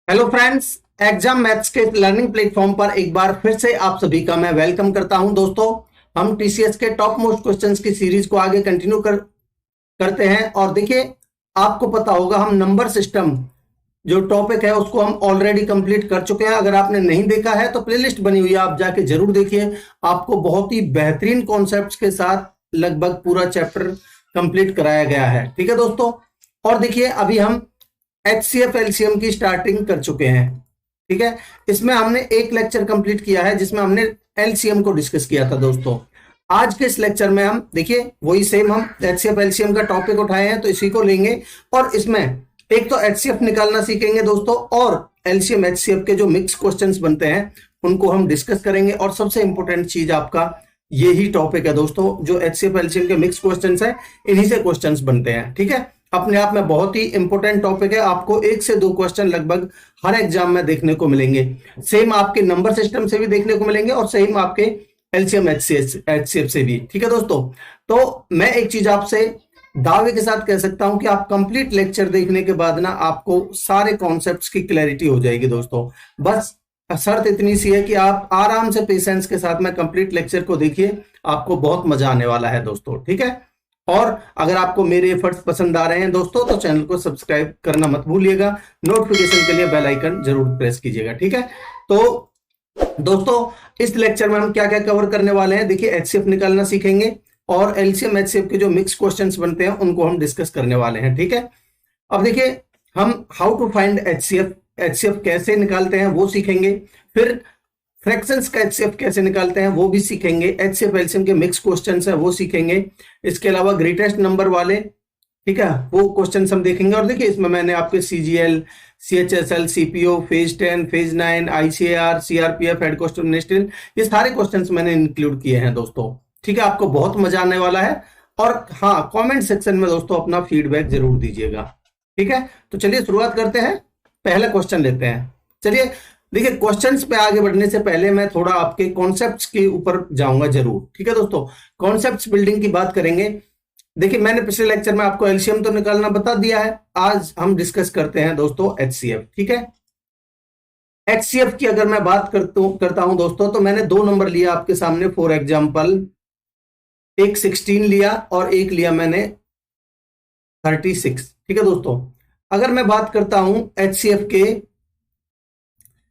Hello friends, exam maths के learning platform पर एक बार फिर से आप सभी का मैं वेलकम करता हूं। दोस्तों, हम टीसीएस के टॉप मोस्ट क्वेश्चंस की सीरीज को आगे कंटिन्यू करते हैं। और देखिए, आपको पता होगा हम नंबर सिस्टम जो टॉपिक है उसको हम ऑलरेडी कंप्लीट कर चुके हैं। अगर आपने नहीं देखा है तो प्लेलिस्ट बनी हुई है, आप जाके जरूर देखिए। आपको बहुत ही बेहतरीन कॉन्सेप्ट्स के साथ लगभग पूरा चैप्टर कंप्लीट कराया गया है। ठीक है दोस्तों, और देखिए अभी हम HCF एलसीएम की स्टार्टिंग कर चुके हैं। ठीक है, इसमें हमने एक लेक्चर कंप्लीट किया है जिसमें हमने एलसीएम को डिस्कस किया था। दोस्तों, आज के इस लेक्चर में हम देखिए वही सेम हम HCF एलसीएम का टॉपिक उठाए हैं तो इसी को लेंगे और इसमें एक तो HCF निकालना सीखेंगे दोस्तों, और एलसीएम HCF के जो मिक्स क्वेश्चंस बनते हैं उनको हम डिस्कस करेंगे। और सबसे इंपॉर्टेंट चीज आपका यही टॉपिक है दोस्तों, जो HCF एलसीएम के मिक्स क्वेश्चंस है इन्हीं से क्वेश्चंस बनते हैं। ठीक है, अपने आप में बहुत ही इंपॉर्टेंट टॉपिक है। आपको 1 से 2 क्वेश्चन लगभग हर एग्जाम में देखने को मिलेंगे। सेम आपके नंबर सिस्टम से भी देखने को मिलेंगे और सेम आपके एलसीएम HCF से भी। ठीक है दोस्तों, तो मैं एक चीज आपसे दावे के साथ कह सकता हूं कि आप कंप्लीट लेक्चर देखने के बाद ना आपको सारे कॉन्सेप्ट्स की क्लैरिटी हो जाएगी। दोस्तों, बस शर्त इतनी सी है कि आप आराम से पेशेंस के साथ में कंप्लीट लेक्चर को देखिए, आपको बहुत मजा आने वाला है दोस्तों। ठीक है, और अगर आपको मेरे एफर्ट्स पसंद आ रहे हैं दोस्तों तो चैनल को सब्सक्राइब करना मत भूलिएगा, नोटिफिकेशन के लिए बेल आइकन जरूर प्रेस कीजिएगा। ठीक है, तो दोस्तों इस लेक्चर में हम क्या क्या कवर करने वाले हैं, देखिए HCF निकालना सीखेंगे और एलसीएम HCF के जो मिक्स क्वेश्चंस बनते हैं उनको हम डिस्कस करने वाले हैं। ठीक है, अब देखिए हम हाउ टू फाइंड HCF कैसे निकालते हैं वो सीखेंगे, फिर फ्रैक्शंस का HCF कैसे निकालते हैं वो भी सीखेंगे, HCF एलसीएम के मिक्स क्वेश्चंस है वो सीखेंगे। इसके अलावा ग्रेटेस्ट नंबर वाले, ठीक है, वो क्वेश्चंस हम देखेंगे। और देखिए इसमें मैंने आपके CGL, CHSL, CPO, phase 10, phase 9, ICAR, CRPF, head cost of ministerial, ये सारे क्वेश्चंस मैंने इंक्लूड किए हैं दोस्तों। ठीक है, आपको बहुत मजा आने वाला है। और हाँ, कमेंट सेक्शन में दोस्तों अपना फीडबैक जरूर दीजिएगा। ठीक है, तो चलिए शुरुआत करते हैं, पहला क्वेश्चन लेते हैं। चलिए देखिए, क्वेश्चंस पे आगे बढ़ने से पहले मैं थोड़ा आपके कॉन्सेप्ट्स के ऊपर जाऊंगा जरूर। ठीक है दोस्तों, कॉन्सेप्ट्स बिल्डिंग की बात करेंगे। देखिए मैंने पिछले लेक्चर में आपको एलसीएम तो निकालना बता दिया है, आज हम डिस्कस करते हैं दोस्तों HCF। ठीक है, HCF की अगर मैं बात करता हूं दोस्तों, तो मैंने 2 नंबर लिया आपके सामने फॉर एग्जाम्पल, एक 16 लिया और एक लिया मैंने 36। ठीक है दोस्तों, अगर मैं बात करता हूं HCF के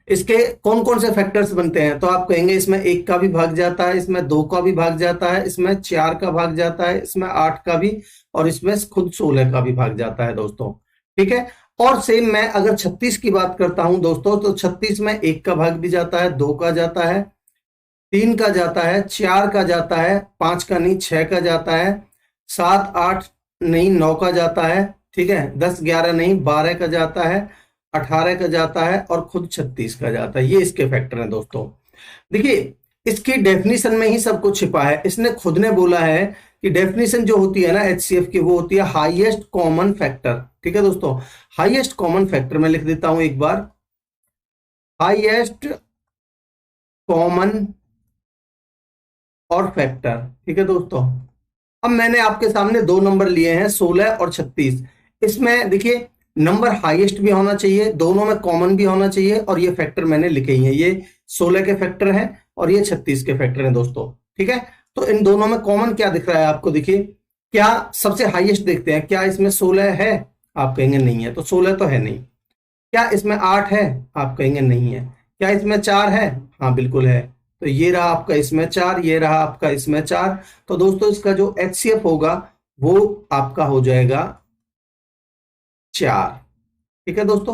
इसके कौन कौन से फैक्टर्स बनते हैं, तो आप कहेंगे इसमें 1 का भी भाग जाता है, इसमें 2 का भी भाग जाता है, इसमें 4 का भाग जाता है, इसमें 8 का भी, और इसमें खुद 16 का भी भाग जाता है दोस्तों। ठीक है, और सेम मैं अगर 36 की बात करता हूं दोस्तों, तो 36 में 1 का भाग भी जाता है, 2 का जाता है, 3 का जाता है, 4 का जाता है, 5 का नहीं 6 का जाता है, 7 8 नहीं 9 का जाता है। ठीक है, 10 11 नहीं 12 का जाता है, 18 का जाता है और खुद 36 का जाता है। ये इसके फैक्टर हैं दोस्तों। देखिए इसकी डेफिनेशन में ही सब कुछ छिपा है। इसने खुद ने बोला है कि डेफिनेशन जो होती है ना HCF की, वो होती है हाईएस्ट कॉमन फैक्टर। ठीक है दोस्तों, हाईएस्ट कॉमन फैक्टर मैं लिख देता हूं एक बार, हाईएस्ट कॉमन और फैक्टर। ठीक है दोस्तों, अब मैंने आपके सामने 2 नंबर लिए हैं 16 और 36। इसमें देखिए नंबर हाईएस्ट भी होना चाहिए, दोनों में कॉमन भी होना चाहिए, और ये फैक्टर मैंने लिखे ही हैं, ये 16 के फैक्टर हैं और ये 36 के फैक्टर हैं दोस्तों। ठीक है, तो इन दोनों में कॉमन क्या दिख रहा है आपको, देखिए क्या सबसे हाईएस्ट देखते हैं, क्या इसमें 16 है, आप कहेंगे नहीं है, तो 16 तो है नहीं। क्या इसमें 8 है, आप कहेंगे नहीं है। क्या इसमें 4 है, हाँ बिल्कुल है। तो ये रहा आपका इसमें 4, ये रहा आपका इसमें 4। तो दोस्तों इसका जो HCF होगा वो आपका हो जाएगा 4। ठीक है दोस्तों,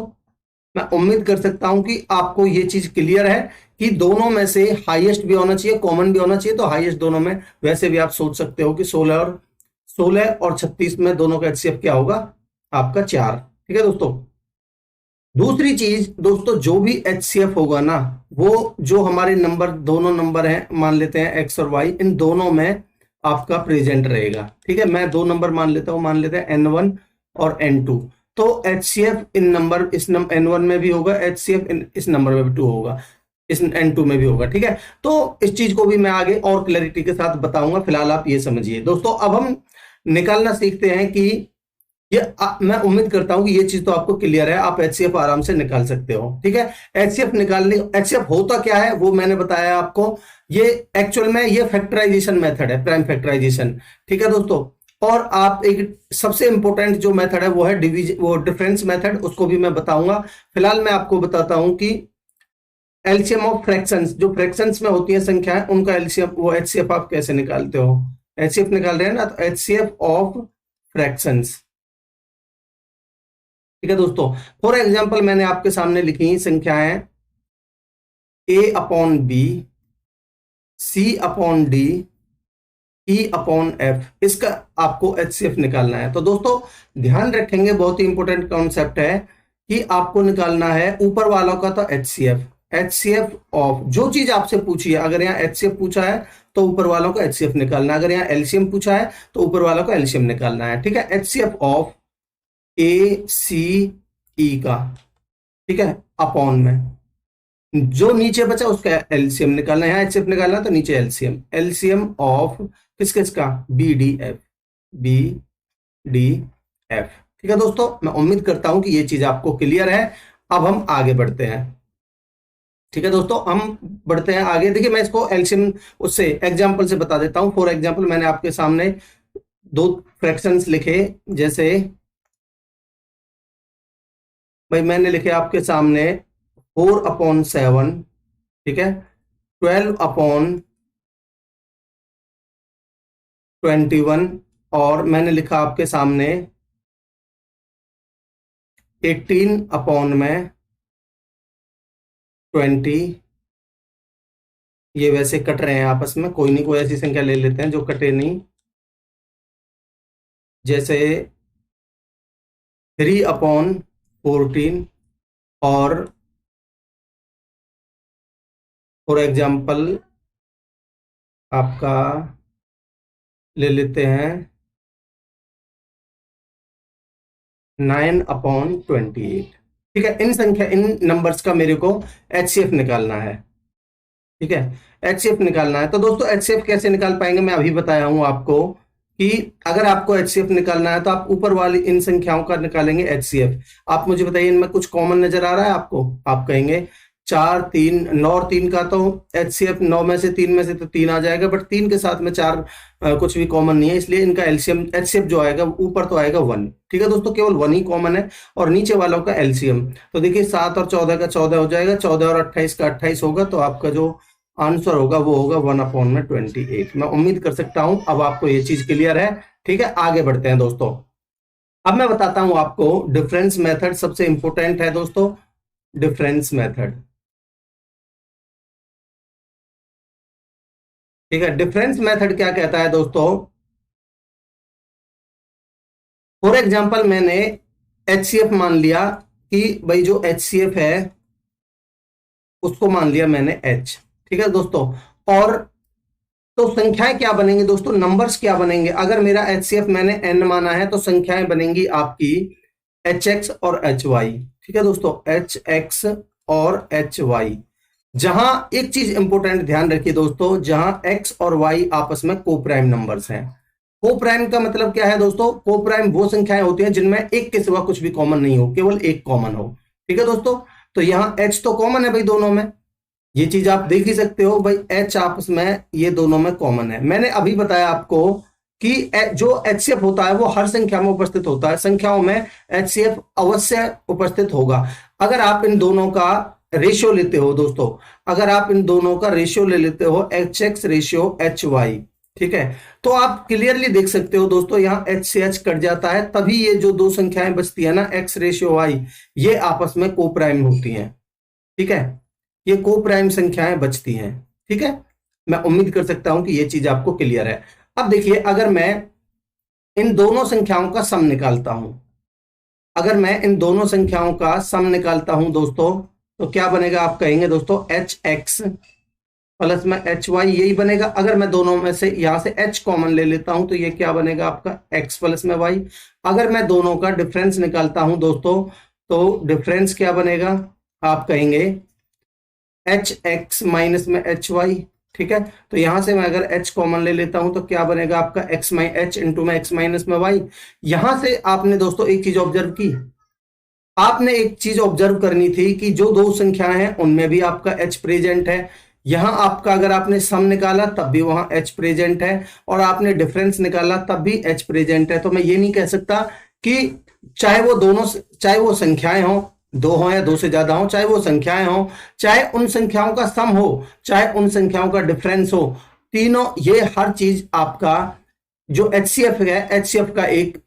मैं उम्मीद कर सकता हूं कि आपको ये चीज क्लियर है कि दोनों में से हाईएस्ट भी होना चाहिए, कॉमन भी होना चाहिए। तो हाईएस्ट दोनों में, वैसे भी आप सोच सकते हो कि 16 और 36 में दोनों का HCF क्या होगा, आपका 4। ठीक है दोस्तों, दूसरी चीज दोस्तों, जो भी HCF होगा ना, वो जो हमारे नंबर, दोनों नंबर हैं, मान लेते हैं X और Y, इन दोनों में आपका प्रेजेंट रहेगा। ठीक है, मैं 2 नंबर मान लेता हूं, मान लेते हैं N1 और N2। तो HCF इन नंबर, इस नंबर N1 में भी होगा, HCF इस नंबर में भी 2 होगा, इस N2 में भी होगा। ठीक है, तो इस चीज को भी मैं आगे और क्लैरिटी के साथ बताऊंगा, फिलहाल आप ये समझिए दोस्तों। अब हम निकालना सीखते हैं कि मैं उम्मीद करता हूं कि ये चीज तो आपको क्लियर है, आप एचसीएफ आराम से निकाल सकते हो। ठीक है, एचसीएफ होता क्या है वो मैंने बताया आपको। ये एक्चुअल में ये फैक्टराइजेशन मेथड है, प्राइम फैक्टराइजेशन। ठीक है दोस्तों, और आप एक सबसे इंपॉर्टेंट जो मेथड है वो है डिफरेंस मेथड, उसको भी मैं बताऊंगा। फिलहाल मैं आपको बताता हूं कि एलसीएम ऑफ फ्रैक्शंस, जो फ्रैक्शंस में होती है संख्याएं, उनका एलसीएम वो एचसीएफ आप कैसे निकालते हो। एचसीएफ निकाल रहे हैं ना, तो एचसीएफ ऑफ फ्रैक्शंस। ठीक है दोस्तों, फॉर एग्जाम्पल मैंने आपके सामने लिखी संख्याएं A upon B, C upon D, E upon F, इसका आपको एचसीएफ निकालना है। तो दोस्तों ध्यान रखेंगे, बहुत ही इंपॉर्टेंट कॉन्सेप्ट है कि आपको निकालना है ऊपर वालों का तो एचसीएफ। एचसीएफ ऑफ जो चीज आपसे पूछी है, अगर यहाँ एचसीएफ पूछा है तो ऊपर वालों का एचसीएफ निकालना है, अगर यहाँ एलसीएम पूछा है तो ऊपर वालों का एलसीएम निकालना है। ठीक है, एचसीएफ ऑफ ए सी ई का, ठीक है, अपॉन में जो नीचे बचा उसका एलसीएम निकालना है। यहाँ एचसीएफ निकालना है तो नीचे एलसीएम, एलसीएम ऑफ किस किस का, B D F, B D F. ठीक है दोस्तों, मैं उम्मीद करता हूं कि ये चीज आपको क्लियर है। अब हम आगे बढ़ते हैं। ठीक है दोस्तों, हम बढ़ते हैं आगे। देखिए मैं इसको एलसीएम उससे एग्जांपल से बता देता हूं। फॉर एग्जांपल मैंने आपके सामने दो फ्रैक्शंस लिखे, जैसे भाई मैंने लिखे आपके सामने 4/7, ठीक है, 12/21, और मैंने लिखा आपके सामने 18/20। ये वैसे कट रहे हैं आपस में, कोई नहीं, कोई ऐसी संख्या ले लेते हैं जो कटे नहीं, जैसे 3/14, और फॉर एग्जाम्पल आपका ले लेते हैं 9/28। ठीक है, इन नंबर्स का मेरे को एचसीएफ निकालना है। ठीक है, एचसीएफ निकालना है। तो दोस्तों एचसीएफ कैसे निकाल पाएंगे, मैं अभी बताया हूं आपको कि अगर आपको एचसीएफ निकालना है तो आप ऊपर वाली इन संख्याओं का निकालेंगे एचसीएफ। आप मुझे बताइए इनमें कुछ कॉमन नजर आ रहा है आपको। आप कहेंगे 4, 3, 9 और 3 का तो एचसीएफ 9 में से 3 में से तो 3 आ जाएगा, बट 3 के साथ में 4 कुछ भी कॉमन नहीं है, इसलिए इनका एलसीएम एचसीएफ जो आएगा ऊपर तो आएगा 1। ठीक है दोस्तों, केवल 1 ही कॉमन है, और नीचे वालों का एलसीएम। तो देखिए 7 और 14 का 14 हो जाएगा, 14 और 28 का 28 होगा, तो आपका जो आंसर होगा वो होगा 1/28। मैं उम्मीद कर सकता हूं अब आपको ये चीज क्लियर है। ठीक है, आगे बढ़ते हैं दोस्तों। अब मैं बताता हूं आपको डिफरेंस मेथड, सबसे इंपॉर्टेंट है दोस्तों डिफरेंस मेथड। ठीक है, डिफरेंस मेथड क्या कहता है दोस्तों। फॉर एग्जांपल मैंने एचसीएफ मान लिया कि भाई जो एचसीएफ है उसको मान लिया मैंने एच। ठीक है दोस्तों, और तो संख्याएं क्या बनेंगी दोस्तों, नंबर्स क्या बनेंगे। अगर मेरा एचसीएफ मैंने एन माना है तो संख्याएं बनेंगी आपकी एच एक्स और एच वाई। ठीक है दोस्तों, एच एक्स और एच वाई। जहां एक चीज इंपॉर्टेंट ध्यान रखिए दोस्तों, जहां एक्स और वाई आपस में को प्राइम नंबर्स हैं। को प्राइम का मतलब क्या है दोस्तों, को प्राइम वो संख्याएं होती हैं जिनमें एक के सिवा कुछ भी कॉमन नहीं हो, केवल एक कॉमन हो। ठीक है दोस्तों, तो यहाँ एच तो कॉमन है भाई दोनों में, ये चीज आप देख ही सकते हो भाई, एच आपस में ये दोनों में कॉमन है। मैंने अभी बताया आपको कि जो एचसीएफ होता है वो हर संख्या में उपस्थित होता है, संख्याओं में एचसीएफ अवश्य उपस्थित होगा। अगर आप इन दोनों का रेशियो लेते हो दोस्तों, अगर आप इन दोनों का रेशियो ले लेते हो H x ratio H y, ठीक है, तो आप क्लियरली देख सकते हो दोस्तों यहाँ एच से एच कट जाता है, तभी ये जो दो संख्याएं बचती है ना एक्स रेशियो वाई, ये आपस में को प्राइम होती हैं। ठीक है, ये को प्राइम संख्याएं बचती हैं। ठीक है, मैं उम्मीद कर सकता हूं कि ये चीज आपको क्लियर है। अब देखिए अगर मैं इन दोनों संख्याओं का सम निकालता हूं, अगर मैं इन दोनों संख्याओं का सम निकालता हूं दोस्तों, तो क्या बनेगा, आप कहेंगे दोस्तों एच एक्स प्लस में एच वाई, यही बनेगा। अगर मैं दोनों में से यहां से एच कॉमन ले लेता हूं तो ये क्या बनेगा आपका एक्स प्लस में वाई। अगर मैं दोनों का डिफरेंस निकालता हूं दोस्तों, तो डिफरेंस क्या बनेगा, आप कहेंगे एच एक्स माइनस में एच वाई ठीक है। तो यहां से मैं अगर h कॉमन ले लेता हूं तो क्या बनेगा आपका x माइ h इंटू में x माइनस में y। यहां से आपने दोस्तों एक चीज ऑब्जर्व की, आपने एक चीज ऑब्जर्व करनी थी कि जो दो संख्याएं हैं उनमें भी आपका h प्रेजेंट है। यहां आपका अगर आपने सम निकाला तब भी वहां h प्रेजेंट है, और आपने डिफरेंस निकाला तब भी h प्रेजेंट है। तो मैं ये नहीं कह सकता कि चाहे वो दोनों, चाहे वो संख्याएं हो, दो हो या दो से ज्यादा हो, चाहे वो संख्याएं हो, चाहे उन संख्याओं का सम हो, चाहे उन संख्याओं का डिफरेंस हो, तीनों, ये हर चीज आपका जो एचसीएफ है, एचसीएफ का एक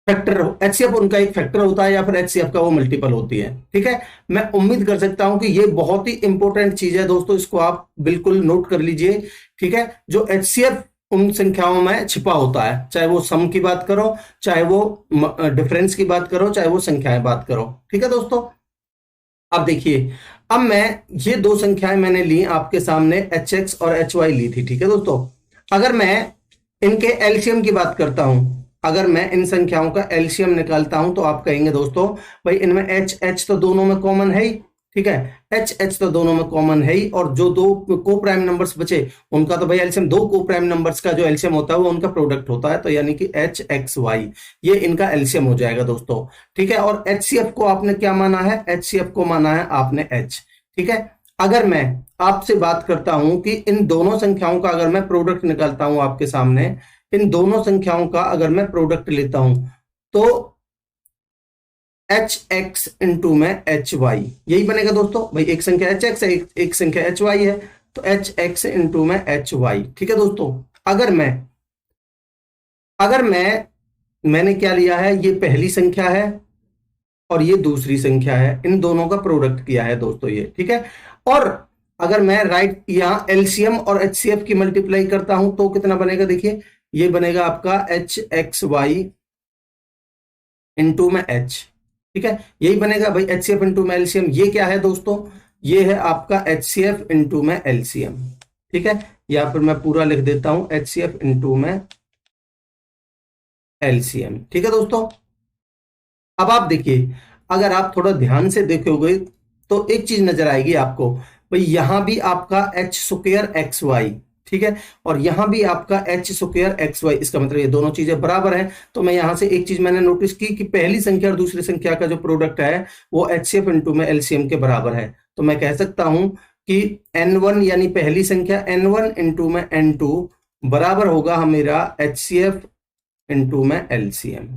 फैक्टर, एचसीएफ उनका एक फैक्टर होता है या फिर एचसीएफ का वो मल्टीपल होती है। ठीक है, मैं उम्मीद कर सकता हूं कि ये बहुत ही इंपॉर्टेंट चीज है दोस्तों, इसको आप बिल्कुल नोट कर लीजिए। ठीक है, जो एचसीएफ उन संख्याओं में छिपा होता है, चाहे वो सम की बात करो, चाहे वो डिफरेंस की बात करो, चाहे वो संख्याएं बात करो। ठीक है दोस्तों, अब देखिए, अब मैं ये दो संख्याएं मैंने ली आपके सामने, एच एक्स और एच वाई ली थी। ठीक है दोस्तों, अगर मैं इनके एलसीएम की बात करता हूं, अगर मैं इन संख्याओं का एलसीएम निकालता हूं तो आप कहेंगे दोस्तों भाई इनमें एच एच तो दोनों में कॉमन है ही। ठीक है, एच एच तो दोनों में कॉमन है ही, और जो दो को प्राइम नंबर्स बचे उनका तो भाई एलसीएम, दो को प्राइम नंबर्स का जो एलसीएम होता है वो उनका प्रोडक्ट होता है, तो यानी कि एच एक्स वाई, ये इनका एलसीएम हो जाएगा दोस्तों। ठीक है, और एचसीएफ को आपने क्या माना है, एचसीएफ को माना है आपने एच। ठीक है, अगर मैं आपसे बात करता हूं कि इन दोनों संख्याओं का अगर मैं प्रोडक्ट निकालता हूं आपके सामने, इन दोनों संख्याओं का अगर मैं प्रोडक्ट लेता हूं तो एच एक्स इंटू में एच वाई, यही बनेगा दोस्तों। भाई एक संख्या एच एक्स है, एक संख्या एच वाई है, तो एच एक्स इंटू में एच वाई। ठीक है दोस्तों, अगर मैं मैंने क्या लिया है, ये पहली संख्या है और ये दूसरी संख्या है, इन दोनों का प्रोडक्ट किया है दोस्तों ये। ठीक है, और अगर मैं राइट यहां एलसीएम और एचसीएफ की मल्टीप्लाई करता हूं तो कितना बनेगा, देखिए ये बनेगा आपका एच एक्स वाई इंटू में एच। ठीक है, यही बनेगा भाई एचसीएफ इंटू में एलसीएम। ये क्या है दोस्तों, ये है आपका एचसीएफ इंटू में एलसीएम। ठीक है, यहां पर मैं पूरा लिख देता हूं एचसीएफ इंटू में एलसीएम। ठीक है दोस्तों, अब आप देखिए, अगर आप थोड़ा ध्यान से देखोगे तो एक चीज नजर आएगी आपको, भाई यहां भी आपका एच स्क्वायर एक्स वाई, ठीक है, और यहां भी आपका एच स्क्वायर एक्स वाई, इसका मतलब ये दोनों चीजें बराबर हैं। तो मैं यहां से एक चीज मैंने नोटिस की कि पहली संख्या और दूसरी संख्या का जो प्रोडक्ट है वो एचसीएफ इंटू में एलसीएम के बराबर है। तो मैं कह सकता हूं कि n1 यानी पहली संख्या n1 इंटू में n2 बराबर होगा मेरा एचसीएफ इंटू में एलसीएम।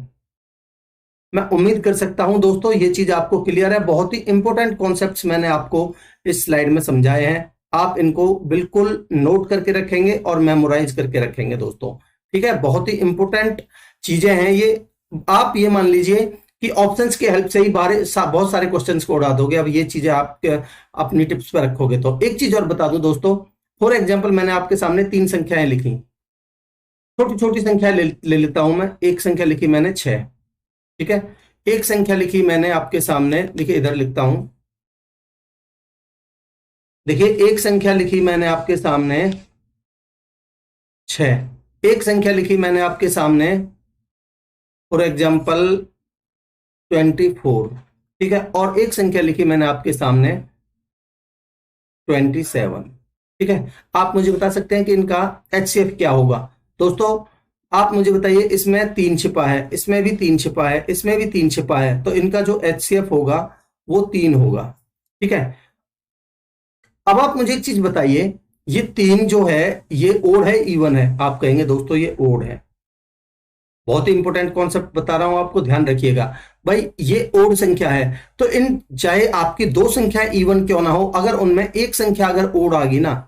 मैं उम्मीद कर सकता हूं दोस्तों ये चीज आपको क्लियर है। बहुत ही इंपॉर्टेंट कॉन्सेप्ट्स मैंने आपको इस स्लाइड में समझाए हैं, आप इनको बिल्कुल नोट करके रखेंगे और मेमोराइज करके रखेंगे दोस्तों। ठीक है, बहुत ही इंपॉर्टेंट चीजें हैं ये। आप ये मान लीजिए कि ऑप्शंस की हेल्प से ही बहुत सारे क्वेश्चंस को उड़ा दोगे। अब ये चीजें आप अपनी टिप्स पर रखोगे तो एक चीज और बता दूं दोस्तों, फॉर एग्जाम्पल मैंने आपके सामने तीन संख्याएं लिखी, छोटी छोटी संख्या ले लेता हूं मैं। एक संख्या लिखी मैंने 6, ठीक है, एक संख्या लिखी मैंने आपके सामने, देखिए इधर लिखता हूं, देखिए एक संख्या लिखी मैंने आपके सामने 6, एक संख्या लिखी मैंने आपके सामने फॉर एग्जाम्पल 24, ठीक है, और एक संख्या लिखी मैंने आपके सामने 27। ठीक है, आप मुझे बता सकते हैं कि इनका एचसीएफ क्या होगा दोस्तों? आप मुझे बताइए, इसमें 3 छिपा है, इसमें भी 3 छिपा है, इसमें भी 3 छिपा है, तो इनका जो एचसीएफ होगा वो 3 होगा। ठीक है, अब आप मुझे एक चीज बताइए, ये 3 जो है ये ओड है इवन है? आप कहेंगे दोस्तों ये ओड है। बहुत ही इंपॉर्टेंट कॉन्सेप्ट बता रहा हूं आपको, ध्यान रखिएगा। भाई ये ओड संख्या है, तो इन चाहे आपकी दो संख्याएं इवन क्यों ना हो, अगर उनमें एक संख्या अगर ओड आ गई ना,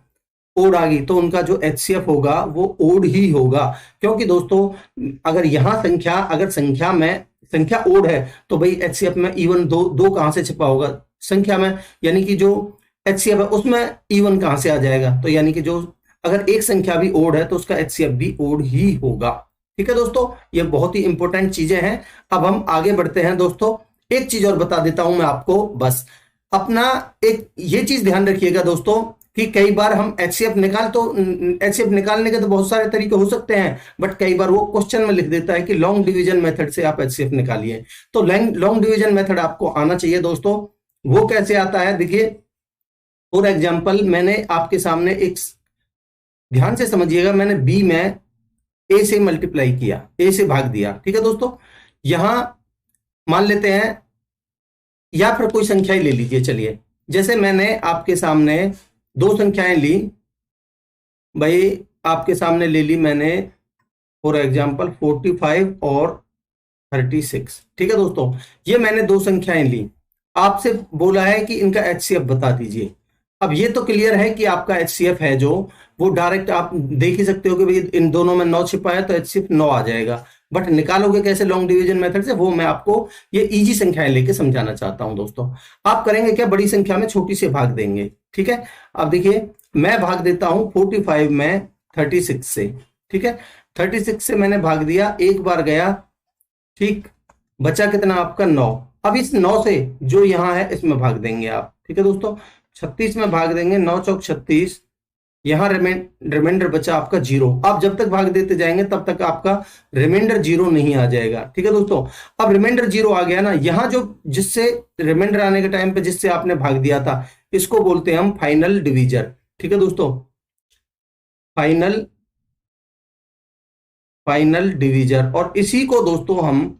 ओड आ गई, तो उनका जो एचसीएफ होगा वो ओड ही होगा। क्योंकि दोस्तों अगर यहां संख्या, अगर संख्या में संख्या ओड है तो भाई एचसीएफ में इवन दो कहां से छिपा होगा संख्या में, यानी कि जो एचसीएफ है उसमें इवन कहां से आ जाएगा? तो यानी कि जो अगर एक संख्या भी ओड है तो उसका एचसीएफ भी ओड ही होगा। ठीक है दोस्तों, ये बहुत ही इंपॉर्टेंट चीजें हैं। अब हम आगे बढ़ते हैं दोस्तों, एक चीज और बता देता हूं मैं आपको, बस अपना एक ये चीज ध्यान रखिएगा दोस्तों कि कई बार हम एचसीएफ निकालने के तो बहुत सारे तरीके हो सकते हैं, बट कई बार वो क्वेश्चन में लिख देता है कि लॉन्ग डिवीजन मेथड से आप एचसीएफ निकालिए। तो लॉन्ग डिवीजन मेथड आपको आना चाहिए दोस्तों। वो कैसे आता है, देखिए फॉर एग्जाम्पल मैंने आपके सामने एक ध्यान से समझिएगा, मैंने बी में ए से मल्टीप्लाई किया, ए से भाग दिया, ठीक है दोस्तों। यहां मान लेते हैं, या फिर कोई संख्या ही ले लीजिए, चलिए जैसे मैंने आपके सामने दो संख्याएं ली, भाई आपके सामने ले ली मैंने फॉर एग्जाम्पल 45 और 36, ठीक है दोस्तों। ये मैंने दो संख्याएं ली, आपसे बोला है कि इनका एचसीएफ बता दीजिए। अब ये तो क्लियर है कि आपका एचसीएफ है जो, वो डायरेक्ट आप देख ही सकते हो कि भाई इन दोनों में 9 छिपा है तो एचसीएफ 9 आ जाएगा। बट निकालोगे कैसे लॉन्ग डिवीजन मेथड से, वो मैं आपको ये इजी संख्याएं लेके समझाना चाहता हूं दोस्तों। आप करेंगे क्या, बड़ी संख्या में छोटी से भाग देंगे, ठीक है। अब देखिए मैं भाग देता हूं 45 में 36 से, ठीक है। 36 से मैंने भाग दिया, एक बार गया, ठीक, बचा कितना आपका 9। अब इस 9 से जो यहां है इसमें भाग देंगे आप, ठीक है दोस्तों। 36 में भाग देंगे, 9 चौक 36, यहां रिमाइंडर बचा आपका 0। आप जब तक भाग देते जाएंगे तब तक आपका रिमाइंडर 0 नहीं आ जाएगा, ठीक है दोस्तों। अब रिमाइंडर 0 आ गया ना, यहां जो जिससे रिमाइंडर आने के टाइम पे जिससे आपने भाग दिया था, इसको बोलते हैं हम फाइनल डिवीजर, ठीक है दोस्तों। फाइनल डिवीजर, और इसी को दोस्तों हम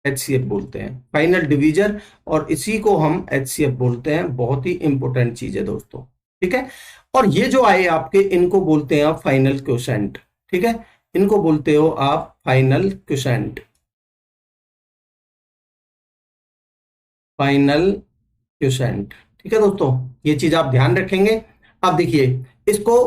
एचसीएफ बोलते हैं, फाइनल डिवीजर, और इसी को हम एचसीएफ बोलते हैं। बहुत ही इंपॉर्टेंट चीज है दोस्तों, ठीक है। और ये जो आए आपके, इनको बोलते हैं आप फाइनल क्वोशेंट, ठीक है, इनको बोलते हो आप फाइनल क्वोशेंट, फाइनल क्वोशेंट, ठीक है दोस्तों। ये चीज आप ध्यान रखेंगे। अब देखिए इसको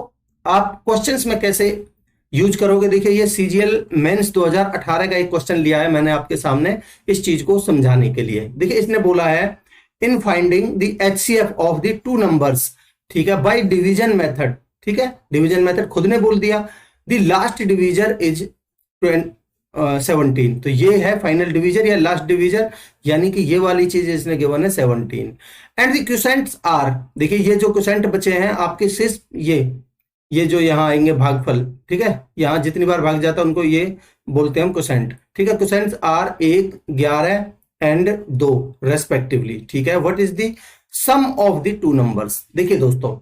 आप क्वेश्चंस में कैसे यूज करोगे, देखिए ये सीजीएल मेंस 2018 का एक क्वेश्चन लिया है मैंने आपके सामने इस चीज को समझाने के लिए। देखिए इसने बोला है in finding the HCF of the two numbers, ठीक है, बाय डिवीजन मेथड, ठीक है, डिवीजन मेथड खुद ने बोल दिया। द लास्ट डिवीजर इज 17, तो ये है फाइनल डिवीजर या लास्ट डिवीजर, यानी कि ये वाली चीज इसने गिवन है 17। एंड द क्वोशेंट्स आर, देखिए ये जो क्वोशेंट बचे हैं आपके सिर्फ ये जो यहाँ आएंगे भागफल, ठीक है, यहाँ जितनी बार भाग जाता है उनको ये बोलते हैं हम क्वोशेंट, ठीक है। क्वोशेंट्स आर 1, 11 एंड 2 रेस्पेक्टिवली, ठीक है। What is the sum of the two numbers, देखिए दोस्तों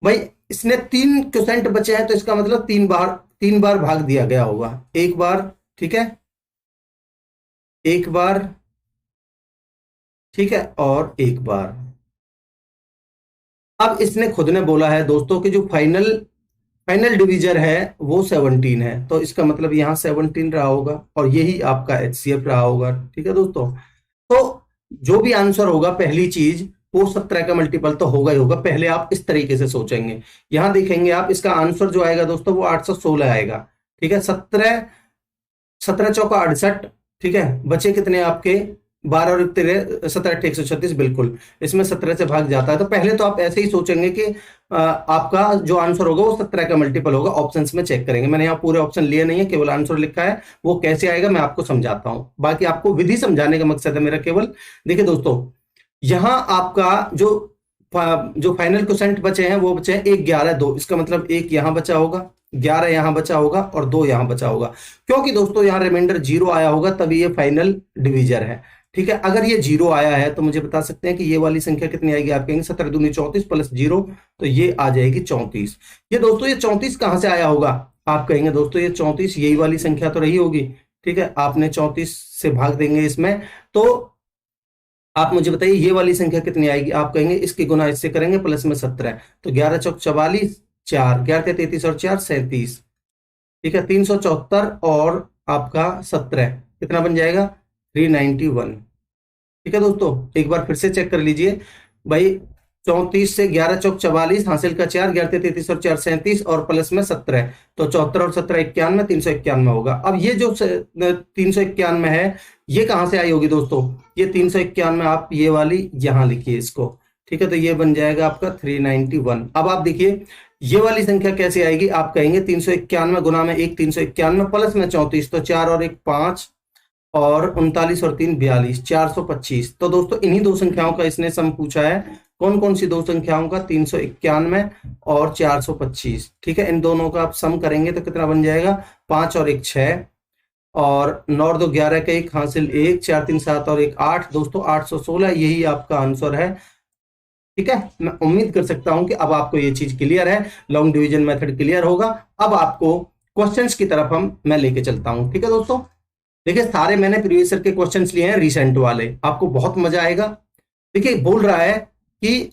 भाई इसने 3 क्वोशेंट बचे हैं, तो इसका मतलब 3 बार भाग दिया गया होगा, एक बार, ठीक है, एक बार, ठीक है, और एक बार। अब इसने खुद ने बोला है दोस्तों कि जो फाइनल डिवीजर है वो 17 है, तो इसका मतलब यहां 17 रहा होगा और यही आपका एचसीएफ रहा होगा, ठीक है दोस्तों। तो जो भी आंसर होगा, पहली चीज वो 17 का मल्टीपल तो होगा ही होगा। पहले आप इस तरीके से सोचेंगे, यहां देखेंगे आप, इसका आंसर जो आएगा दोस्तों वो 816 आएगा, ठीक है। 17 चौका 68, ठीक है, बचे कितने आपके 12 और 13, 17 8 136, बिल्कुल इसमें 17 से भाग जाता है। तो पहले तो आप ऐसे ही सोचेंगे कि आपका जो आंसर होगा वो 17 का मल्टीपल होगा। ऑप्शंस में चेक करेंगे, मैंने यहाँ पूरे ऑप्शन लिए नहीं है, केवल आंसर लिखा है, वो कैसे आएगा मैं आपको समझाता हूं। बाकी आपको विधि समझाने का मकसद है मेरा केवल। देखिए दोस्तों यहां आपका जो फाइनल क्वोशेंट बचे हैं वो बचे हैं 1, 11, 2, इसका मतलब 1 यहां बचा होगा, 11 यहां बचा होगा और 2 यहां बचा होगा, क्योंकि दोस्तों यहां रिमाइंडर 0 आया होगा तभी ये फाइनल डिवीजर है, ठीक है। अगर ये 0 आया है तो मुझे बता सकते हैं कि ये वाली संख्या कितनी आएगी, आप कहेंगे 17 दूनी 34 प्लस 0, तो ये आ जाएगी 34। ये दोस्तों ये 34 कहां से आया होगा, आप कहेंगे दोस्तों ये 34 यही वाली संख्या तो रही होगी, ठीक है। आपने 34 से भाग देंगे इसमें, तो आप मुझे बताइए ये वाली संख्या कितनी आएगी, आप कहेंगे इसकी गुना इससे करेंगे प्लस में 17, तो 11 चौक 44, 4 11 33 और 4 37, ठीक है, 374 और आपका 17 कितना बन जाएगा 391, ठीक है दोस्तों। एक बार फिर से चेक कर लीजिए भाई, 34 से 11 चौक 44, हासिल का 4, 11 33 और 4 37 और प्लस में 17, तो 74 और 17 91, 391 होगा। अब ये जो 391 है ये कहां से आई होगी दोस्तों, ये 391 आप ये वाली यहां लिखिए इसको, ठीक है, तो ये बन जाएगा आपका 391। अब आप देखिए ये वाली संख्या कैसे आएगी, आप कहेंगे 391 गुना में 1 391 प्लस में 34, तो 4 और 1 5 और 39 और 3 42, 425। तो दोस्तों इन्हीं दो संख्याओं का इसने सम पूछा है। कौन कौन सी दो संख्याओं का, 391 और 425, ठीक है। इन दोनों का आप सम करेंगे तो कितना बन जाएगा, 5 और 1 6 और 9 और 2 11 का 1 हासिल 1, 4 3 7 और 1 8, दोस्तों 816, यही आपका आंसर है, ठीक है, मैं उम्मीद कर सकता हूं कि अब आपको ये चीज क्लियर है, लॉन्ग डिवीजन मेथड क्लियर होगा। अब आपको क्वेश्चंस की तरफ मैं लेके चलता हूं। ठीक है दोस्तों, देखिए सारे मैंने प्रीवियस ईयर के क्वेश्चंस लिए हैं, रिसेंट वाले, आपको बहुत मजा आएगा। देखिए बोल रहा है कि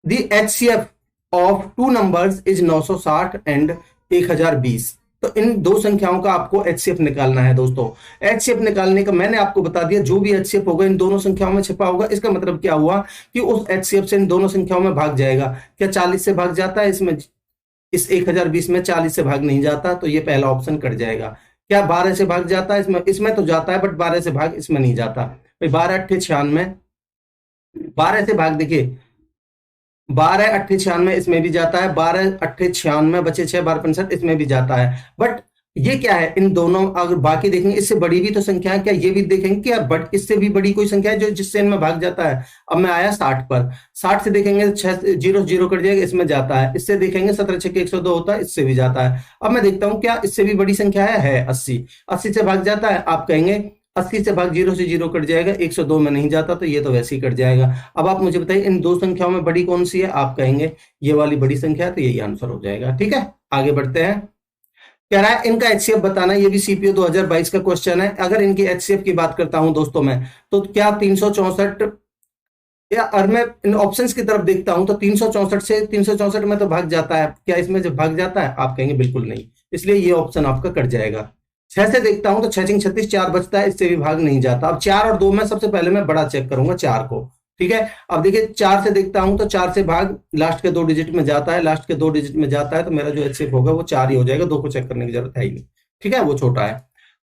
the HCF of to numbers is 960 and 1020। तो इन दो संख्याओं का आपको एचसीएफ निकालना है दोस्तों। एचसीएफ निकालने का मैंने आपको बता दिया, जो भी एचसीएफ होगा इन दोनों संख्याओं में छिपा होगा। इसका मतलब क्या हुआ कि उस एचसीएफ से इन दोनों संख्याओं में भाग जाएगा। क्या 40 से भाग जाता है? इसमें इस 1020 में 40 से भाग नहीं जाता, तो ये पहला ऑप्शन कट जाएगा। क्या 12 से भाग जाता है? इसमें तो जाता है, बट 12 से भाग इसमें नहीं जाता भाई। 12 अट्ठे 96, 12 से भाग देखिए 12 अट्ठे 96 इसमें भी जाता है, 12 अट्ठे 96 बचे 6 12 65 इसमें भी जाता है। बट ये क्या है, इन दोनों अगर बाकी देखेंगे इससे बड़ी भी तो संख्या है, क्या ये भी देखेंगे क्या बट इससे भी बड़ी कोई संख्या है जो जिससे इनमें भाग जाता है। अब मैं आया 60 पर, 60 से देखेंगे 6 जीरो जीरो कट जाएगा, इसमें जाता है। इससे देखेंगे 17 6 102 होता है, इससे भी जाता है। अब मैं देखता हूं क्या इससे भी बड़ी संख्या है 80, 80 से भाग जाता है। आप कहेंगे 80 से भाग 0 से 0 कट जाएगा, 102 में नहीं जाता, तो ये तो वैसे ही कट जाएगा। अब आप मुझे बताइए इन दो संख्याओं में बड़ी कौन सी है? आप कहेंगे ये वाली बड़ी संख्या है, तो यही आंसर हो जाएगा। ठीक है, आगे बढ़ते हैं। कह रहा है इनका एचसीएफ बताना, ये भी सीपीओ 2022 का क्वेश्चन है। अगर इनकी एचसीएफ की बात करता हूं दोस्तों मैं, तो क्या 364 या और मैं इन ऑप्शंस की तरफ देखता हूं तो 364 से 364 में तो भाग जाता है। क्या इसमें जब भाग जाता है? आप कहेंगे बिल्कुल नहीं, इसलिए ये ऑप्शन आपका कट जाएगा। 6 से देखता हूं तो 6 6 36 4 बचता है, इससे भी भाग नहीं जाता। अब 4 और 2 में सबसे पहले मैं बड़ा चेक करूंगा 4 को। ठीक है, अब देखिए 4 से देखता हूं तो 4 से भाग लास्ट के 2 डिजिट में जाता है, लास्ट के 2 डिजिट में जाता है, तो मेरा जो एचसीएफ होगा वो 4 ही हो जाएगा, 2 को चेक करने की जरूरत है ही नहीं। ठीक है, वो छोटा है।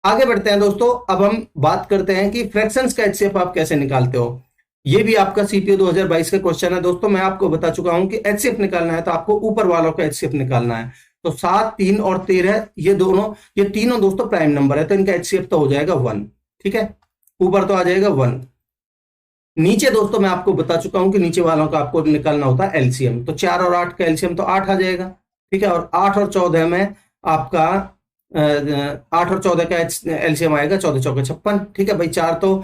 आगे बढ़ते हैं दोस्तों, अब हम बात करते हैं कि फ्रैक्शंस का एचसीएफ आप कैसे निकालते हो। ये भी आपका सीपीओ 2022 का क्वेश्चन है दोस्तों। मैं आपको बता चुका हूं कि एचसीएफ निकालना है तो आपको ऊपर वालों का एचसीएफ निकालना है। तो 7 3 और 13 ये तीनों दोस्तों प्राइम नंबर है, तो इनका एचसीएफ तो हो जाएगा 1। ठीक है, ऊपर तो आ जाएगा 1। नीचे दोस्तों मैं आपको बता चुका हूं कि नीचे वालों का आपको निकालना होता है एलसीएम। तो 4 और 8 का एलसीएम तो 8 आ जाएगा। ठीक है, और 8 और 14 में आपका 8 और 14 का एलसीएम आएगा 14 चौके 56। ठीक है भाई, 4 तो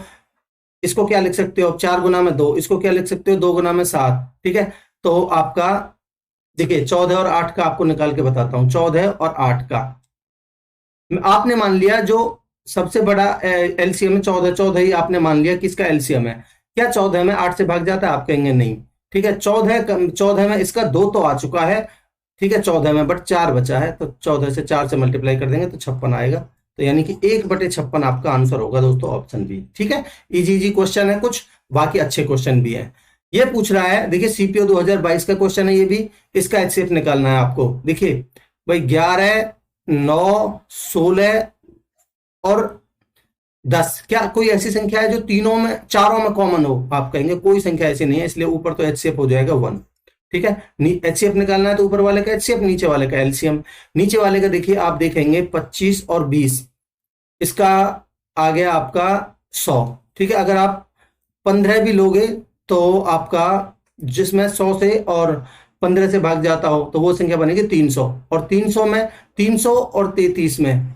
इसको क्या लिख सकते हो? 4 गुना में 2, इसको क्या लिख सकते हो? 2 गुना में 7। ठीक है, तो आपका देखिए 14 और 8 का आपको निकाल के बताता हूं। 14 और 8 का आपने मान लिया जो सबसे बड़ा एलसीएम है 14, 14 ही आपने मान लिया किसका एलसीएम है। क्या 14 में 8 से भाग जाता है? आप कहेंगे नहीं। ठीक है, 14 में इसका 2 तो आ चुका है। ठीक है, 14 में बट 4 बचा है, तो 14 से 4 से मल्टीप्लाई कर देंगे तो 56 आएगा। तो यानी कि 1/56 आपका आंसर होगा दोस्तों, ऑप्शन बी। ठीक है, इजी इजी क्वेश्चन है, कुछ बाकी अच्छे क्वेश्चन भी है। ये पूछ रहा है, देखिए सीपीओ 2022 का क्वेश्चन है ये भी, इसका एचसीएफ निकालना है आपको। देखिए भाई 11 9 16 और 10, क्या कोई ऐसी संख्या है जो चारों में कॉमन हो? आप कहेंगे कोई संख्या ऐसी नहीं है, इसलिए ऊपर तो एचसीएफ हो जाएगा 1। ठीक है, एचसीएफ निकालना है तो ऊपर वाले का एचसीएफ, नीचे वाले का एलसीएम। नीचे वाले का देखिए आप देखेंगे 25 और 20, इसका आ गया आपका 100। ठीक है, अगर आप 15 भी लोगे तो आपका जिसमें 100 से और 15 से भाग जाता हो तो वो संख्या बनेगी 300। और 300 में 300 और 33 में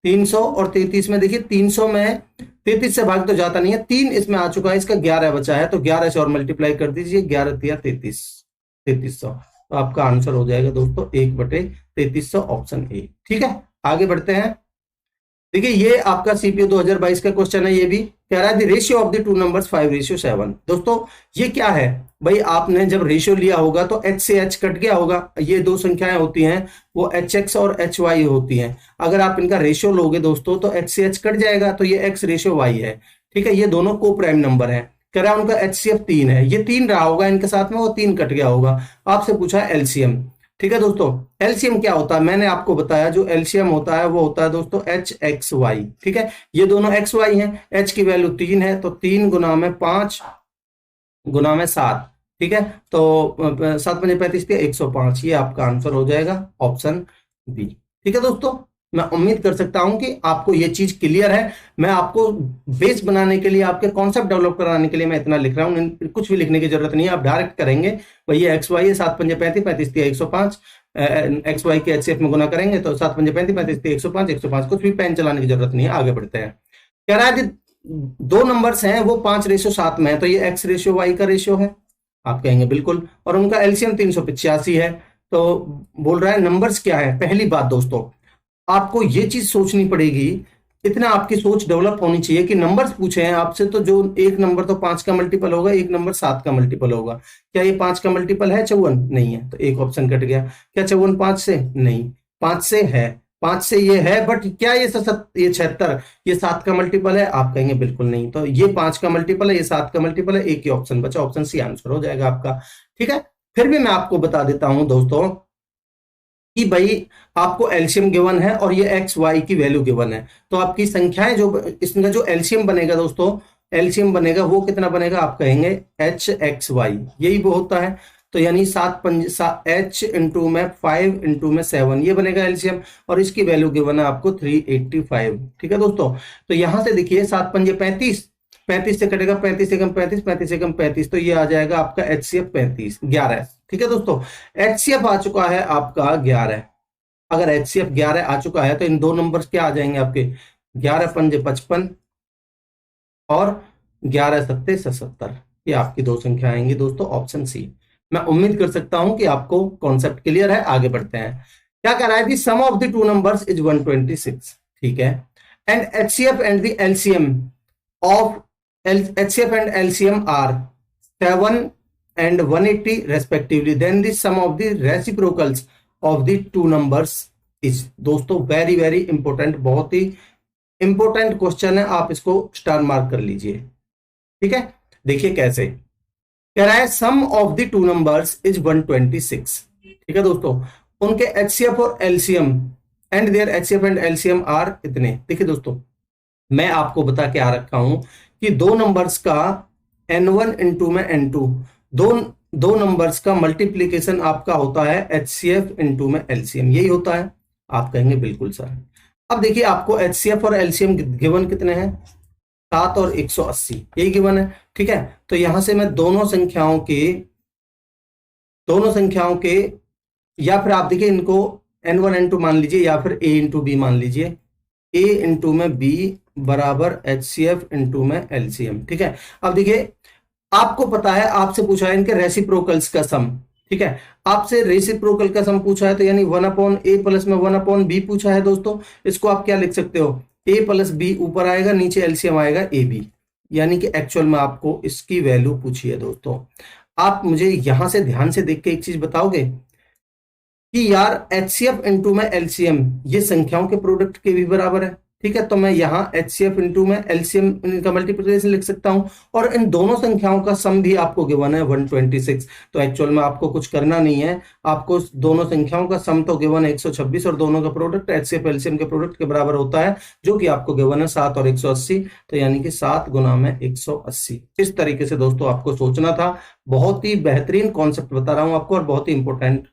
300 और 33 में देखिए 300 में 33 से भाग तो जाता नहीं है, 3 इसमें आ चुका है, इसका 11 बचा है, तो 11 से और मल्टीप्लाई कर दीजिए, 11 तिया 33, 3300। तो आपका आंसर हो जाएगा दोस्तों 1/3300, ऑप्शन ए। ठीक है, आगे बढ़ते हैं। देखिए ये आपका सीपीओ 2022 का क्वेश्चन है। ये भी कह रहा है ratio of the two numbers 5:7। दोस्तों ये क्या है भाई, आपने जब रेशियो लिया होगा तो एच से एच कट गया होगा। ये दो संख्याएं होती हैं वो एच एक्स और एच वाई होती हैं। अगर आप इनका रेशियो लोगे दोस्तों तो एच से एच कट जाएगा, तो ये एक्स रेशियो वाई है। ठीक है, ये दोनों को प्राइम नंबर है। कह रहा है उनका एचसीएफ 3 है, ये 3 रहा होगा इनके साथ में, वो 3 कट गया होगा। आपसे पूछा एलसीएम। ठीक है दोस्तों, एलसीएम क्या होता है मैंने आपको बताया, जो एलसीएम होता है वो होता है दोस्तों एच एक्स वाई। ठीक है, ये दोनों एक्स वाई हैं, एच की वैल्यू 3 है, तो 3 गुना में 5 गुना में 7। ठीक है, तो 7 5 35 105, ये आपका आंसर हो जाएगा, ऑप्शन बी। ठीक है दोस्तों, मैं उम्मीद कर सकता हूं कि आपको ये चीज क्लियर है। मैं आपको बेस बनाने के लिए, आपके कॉन्सेप्ट डेवलप कराने के लिए मैं इतना लिख रहा हूं, कुछ भी लिखने की जरूरत नहीं है, आप डायरेक्ट करेंगे। भाई एक्स वाई है, 7 5 35 35 105, एक्स वाई के एचसीएफ में गुना करेंगे तो 7 5 35 35 105 105, कुछ भी पेन चलाने की जरूरत नहीं है। आगे बढ़ते हैं। कह रहा है कि दो नंबर्स हैं वो 5:7 में है, तो ये एक्स रेशियो वाई का रेशियो है। आप कहेंगे बिल्कुल। और उनका एलसीएम 385 है। तो बोल रहा है नंबर्स क्या है। पहली बात दोस्तों, आपको ये चीज सोचनी पड़ेगी, इतना आपकी सोच डेवलप होनी चाहिए कि नंबर्स पूछे हैं आपसे तो जो एक नंबर तो 5 का मल्टीपल होगा, एक नंबर 7 का मल्टीपल होगा। क्या ये 5 का मल्टीपल है 54? नहीं है, तो एक ऑप्शन कट गया। क्या 54 5 से? नहीं, 5 से है, 5 से ये है, बट क्या ये 76 ये 7 का मल्टीपल है? आप कहेंगे बिल्कुल नहीं। तो ये 5 का मल्टीपल है, ये 7 का मल्टीपल है, एक ही ऑप्शन बचा, ऑप्शन सी आंसर हो जाएगा आपका। ठीक है, फिर भी मैं आपको बता देता हूं दोस्तों कि भाई आपको एलसीएम गिवन है और ये एक्स वाई की वैल्यू गिवन है, तो आपकी संख्याएं जो इसका जो एलसीएम बनेगा दोस्तों, एलसीएम बनेगा वो कितना बनेगा? आप कहेंगे एच एक्स वाई, यही वो होता है। तो यानी एच इंटू में 5 इंटू में 7, ये बनेगा एलसीएम, और इसकी वैल्यू गिवन है आपको 385। ठीक है दोस्तों, तो यहां से देखिए 7 पंजे 35, 35 से कटेगा 35 से कम 35, 35 से कम 35, तो ये आ जाएगा आपका एचसीएफ 35 11। ठीक है दोस्तों, एचसीएफ आ चुका है आपका 11। अगर एचसीएफ 11 आ चुका है तो इन दो नंबर्स क्या आ जाएंगे आपके? 11 पंजे 55 और 11 सत्ते 77, ये आपकी दो संख्या आएंगी दोस्तों, ऑप्शन सी। मैं उम्मीद कर सकता हूं कि आपको कॉन्सेप्ट क्लियर है। आगे बढ़ते हैं। क्या कह रहा है? Sum of the two numbers is 126। ठीक है, and HCF and the LCM of HCF and LCM are 7 and 180 respectively. Then the sum of the reciprocals of the two numbers is। दोस्तों वेरी वेरी इंपॉर्टेंट, बहुत ही important question है, आप इसको star mark कर लीजिए। ठीक है, देखिए कैसे कह रहा है, sum of the two numbers is 126। ठीक है दोस्तों, उनके HCF और LCM and their HCF and LCM are इतने। देखिए दोस्तों, मैं आपको बता के आ रखा हूं कि दो नंबर्स का n1 इंटू में n2, दो नंबर्स का मल्टीप्लीकेशन आपका होता है HCF इंटू में LCM, यही होता है। आप कहेंगे बिल्कुल सर। अब देखिए आपको HCF और LCM गिवन कितने हैं? 7 और 180, यही गिवन है। ठीक है, तो यहां से मैं दोनों संख्याओं के या फिर आप देखिए इनको n1 n2 मान लीजिए, या फिर a इंटू बी मान लीजिए। a इंटू में b बराबर HCF इंटू में LCM। ठीक है, अब देखिए आपको पता है, आपसे पूछा है इनके रेसिप्रोकल्स का सम। ठीक है, आपसे रेसिप्रोकल का सम पूछा है, तो यानी 1/a प्लस में 1/b पूछा है दोस्तों। इसको आप क्या लिख सकते हो? a प्लस b ऊपर आएगा, नीचे LCM आएगा ab, यानी कि एक्चुअल में आपको इसकी वैल्यू पूछी है दोस्तों। आप मुझे यहां से ध्यान से देख के एक चीज बताओगे कि यार HCF इंटू में LCM ये संख्याओं के प्रोडक्ट के भी बराबर है। ठीक है, तो मैं यहाँ HCF इंटू में LCM इनका मल्टीप्लिकेशन लिख सकता हूं, और इन दोनों संख्याओं का सम भी आपको गिवन है 126। तो एक्चुअल में आपको कुछ करना नहीं है, आपको दोनों संख्याओं का सम तो गिवन है 126, और दोनों का प्रोडक्ट HCF LCM के प्रोडक्ट के बराबर होता है, जो कि आपको गिवन है 7 और 180। तो यानी कि 7 गुना में 180। इस तरीके से दोस्तों आपको सोचना था। बहुत ही बेहतरीन कॉन्सेप्ट बता रहा हूं आपको, और बहुत ही इंपॉर्टेंट।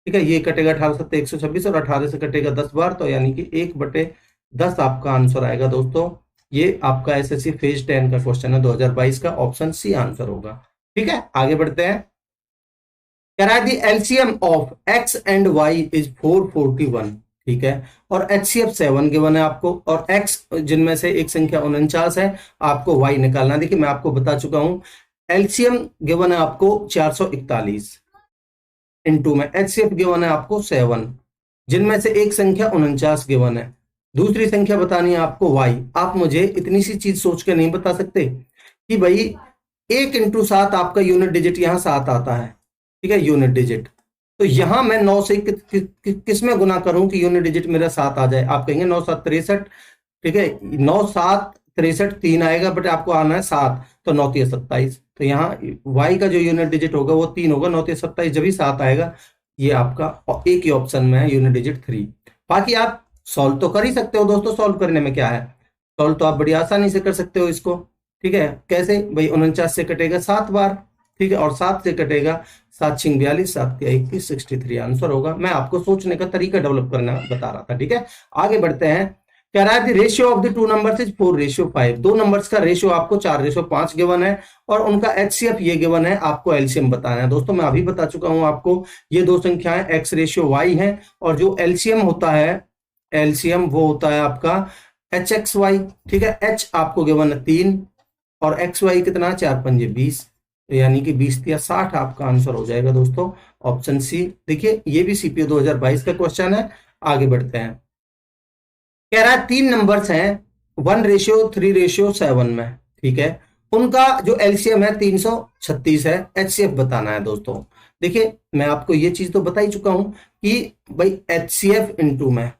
ठीक है, ये कटेगा 18 सत्ते 126 और 18 से कटेगा 10 बार, तो यानी कि 1/10 आपका आंसर आएगा दोस्तों। ये आपका SSC फेज 10 का क्वेश्चन है 2022 का, ऑप्शन सी आंसर होगा। ठीक है, आगे बढ़ते हैं। कह रहा है the LCM of x and y is 441। ठीक है, और HCF 7 गिवन है आपको, और x जिनमें से एक संख्या 49 है, आपको y निकालना। देखिए मैं आपको बता चुका हूं, एलसीएम गिवन है आपको 441 इंटू में HCF गिवन है आपको 7, जिनमें से एक संख्या 49 गिवन है, दूसरी संख्या बतानी है आपको y। आप मुझे इतनी सी चीज सोच के नहीं बता सकते कि भाई 1 इंटू 7 आपका यूनिट डिजिट यहाँ 7 आता है। ठीक है, यूनिट डिजिट, तो यहां मैं 9 से किस में गुना करूं कि यूनिट डिजिट मेरा 7 आ जाए? आप कहेंगे 9 7 63। ठीक है, 9 7 63 3 आएगा, बट आपको आना है 7, तो 9 3 27। तो यहाँ y का जो यूनिट डिजिट होगा वो 3 होगा, 9 3 27, जब भी 7 आएगा। ये आपका एक ही ऑप्शन में है, यूनिट डिजिट 3। बाकी आप सॉल्व तो कर ही सकते हो दोस्तों, सॉल्व करने में क्या है, सॉल्व तो आप बड़ी आसानी से कर सकते हो इसको। ठीक है, कैसे भाई? 49 से कटेगा 7 बार। ठीक है, और 7 से कटेगा 7 6 42, 7 21 63 आंसर होगा। मैं आपको सोचने का तरीका डेवलप करना बता रहा था। ठीक है, आगे बढ़ते हैं। कह रहा है ratio of the two numbers is 4:5। दो नंबर्स का रेशियो आपको 4:5 गिवन है, और उनका HCF ये गिवन है, आपको LCM बताना है। दोस्तों मैं अभी बता चुका हूं आपको, ये दो संख्याएं x/y है, और जो LCM होता है, LCM वो होता है आपका HXY। ठीक है, H आपको गिवन है 3, और XY कितना? 4 5 20। तो यानी कि 20 या 60 आपका आंसर हो जाएगा दोस्तों ऑप्शन सी। देखिए ये भी सीपीओ 2022 का क्वेश्चन है। आगे बढ़ते हैं। कह रहा है 3 नंबर्स हैं 1:3:7 में, ठीक है, उनका जो एलसीएम है 336 है, एचसीएफ बताना है दोस्तों। देखिए मैं आपको ये चीज तो बता ही चुका हूं कि भाई एचसीएफ इंटू में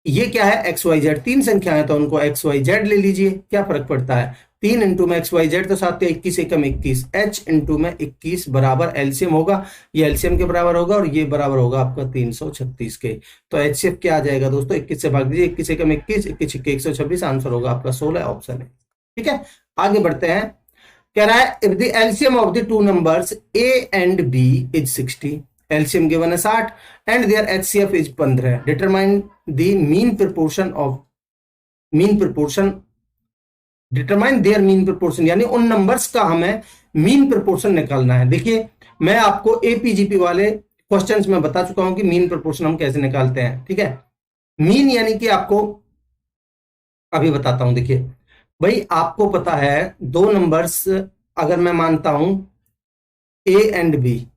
ये क्या है एक्स वाई जेड, 3 संख्या है तो उनको एक्स वाई जेड ले लीजिए, क्या फर्क पड़ता है, 3 इंटू में एक्स वाई जेड तो 7 21 एकम 21, एच इंटू में 21 बराबर एलसीएम होगा, ये एलसीएम के बराबर होगा और ये बराबर होगा आपका 336 के। तो एचसीएफ क्या आ जाएगा दोस्तों, 21 से भाग दीजिए, 21 एकम 21, 21 126, आंसर होगा आपका 16, ऑप्शन है। ठीक है, आगे बढ़ते हैं। कह रहा है if the LCM of the 2 numbers A and B is 60, LCM given है 60 and their HCF is 15, determine the mean proportion determine their mean proportion, यानी उन नंबर्स का हमें मीन प्रोपोर्शन निकालना है। देखिए मैं आपको एपीजीपी वाले क्वेश्चंस में बता चुका हूं कि मीन प्रोपोर्शन हम कैसे निकालते हैं। ठीक है, मीन यानी कि आपको अभी बताता हूं। देखिए भाई आपको पता है 2 नंबर्स अगर मैं मानता हूं ए एंड बी,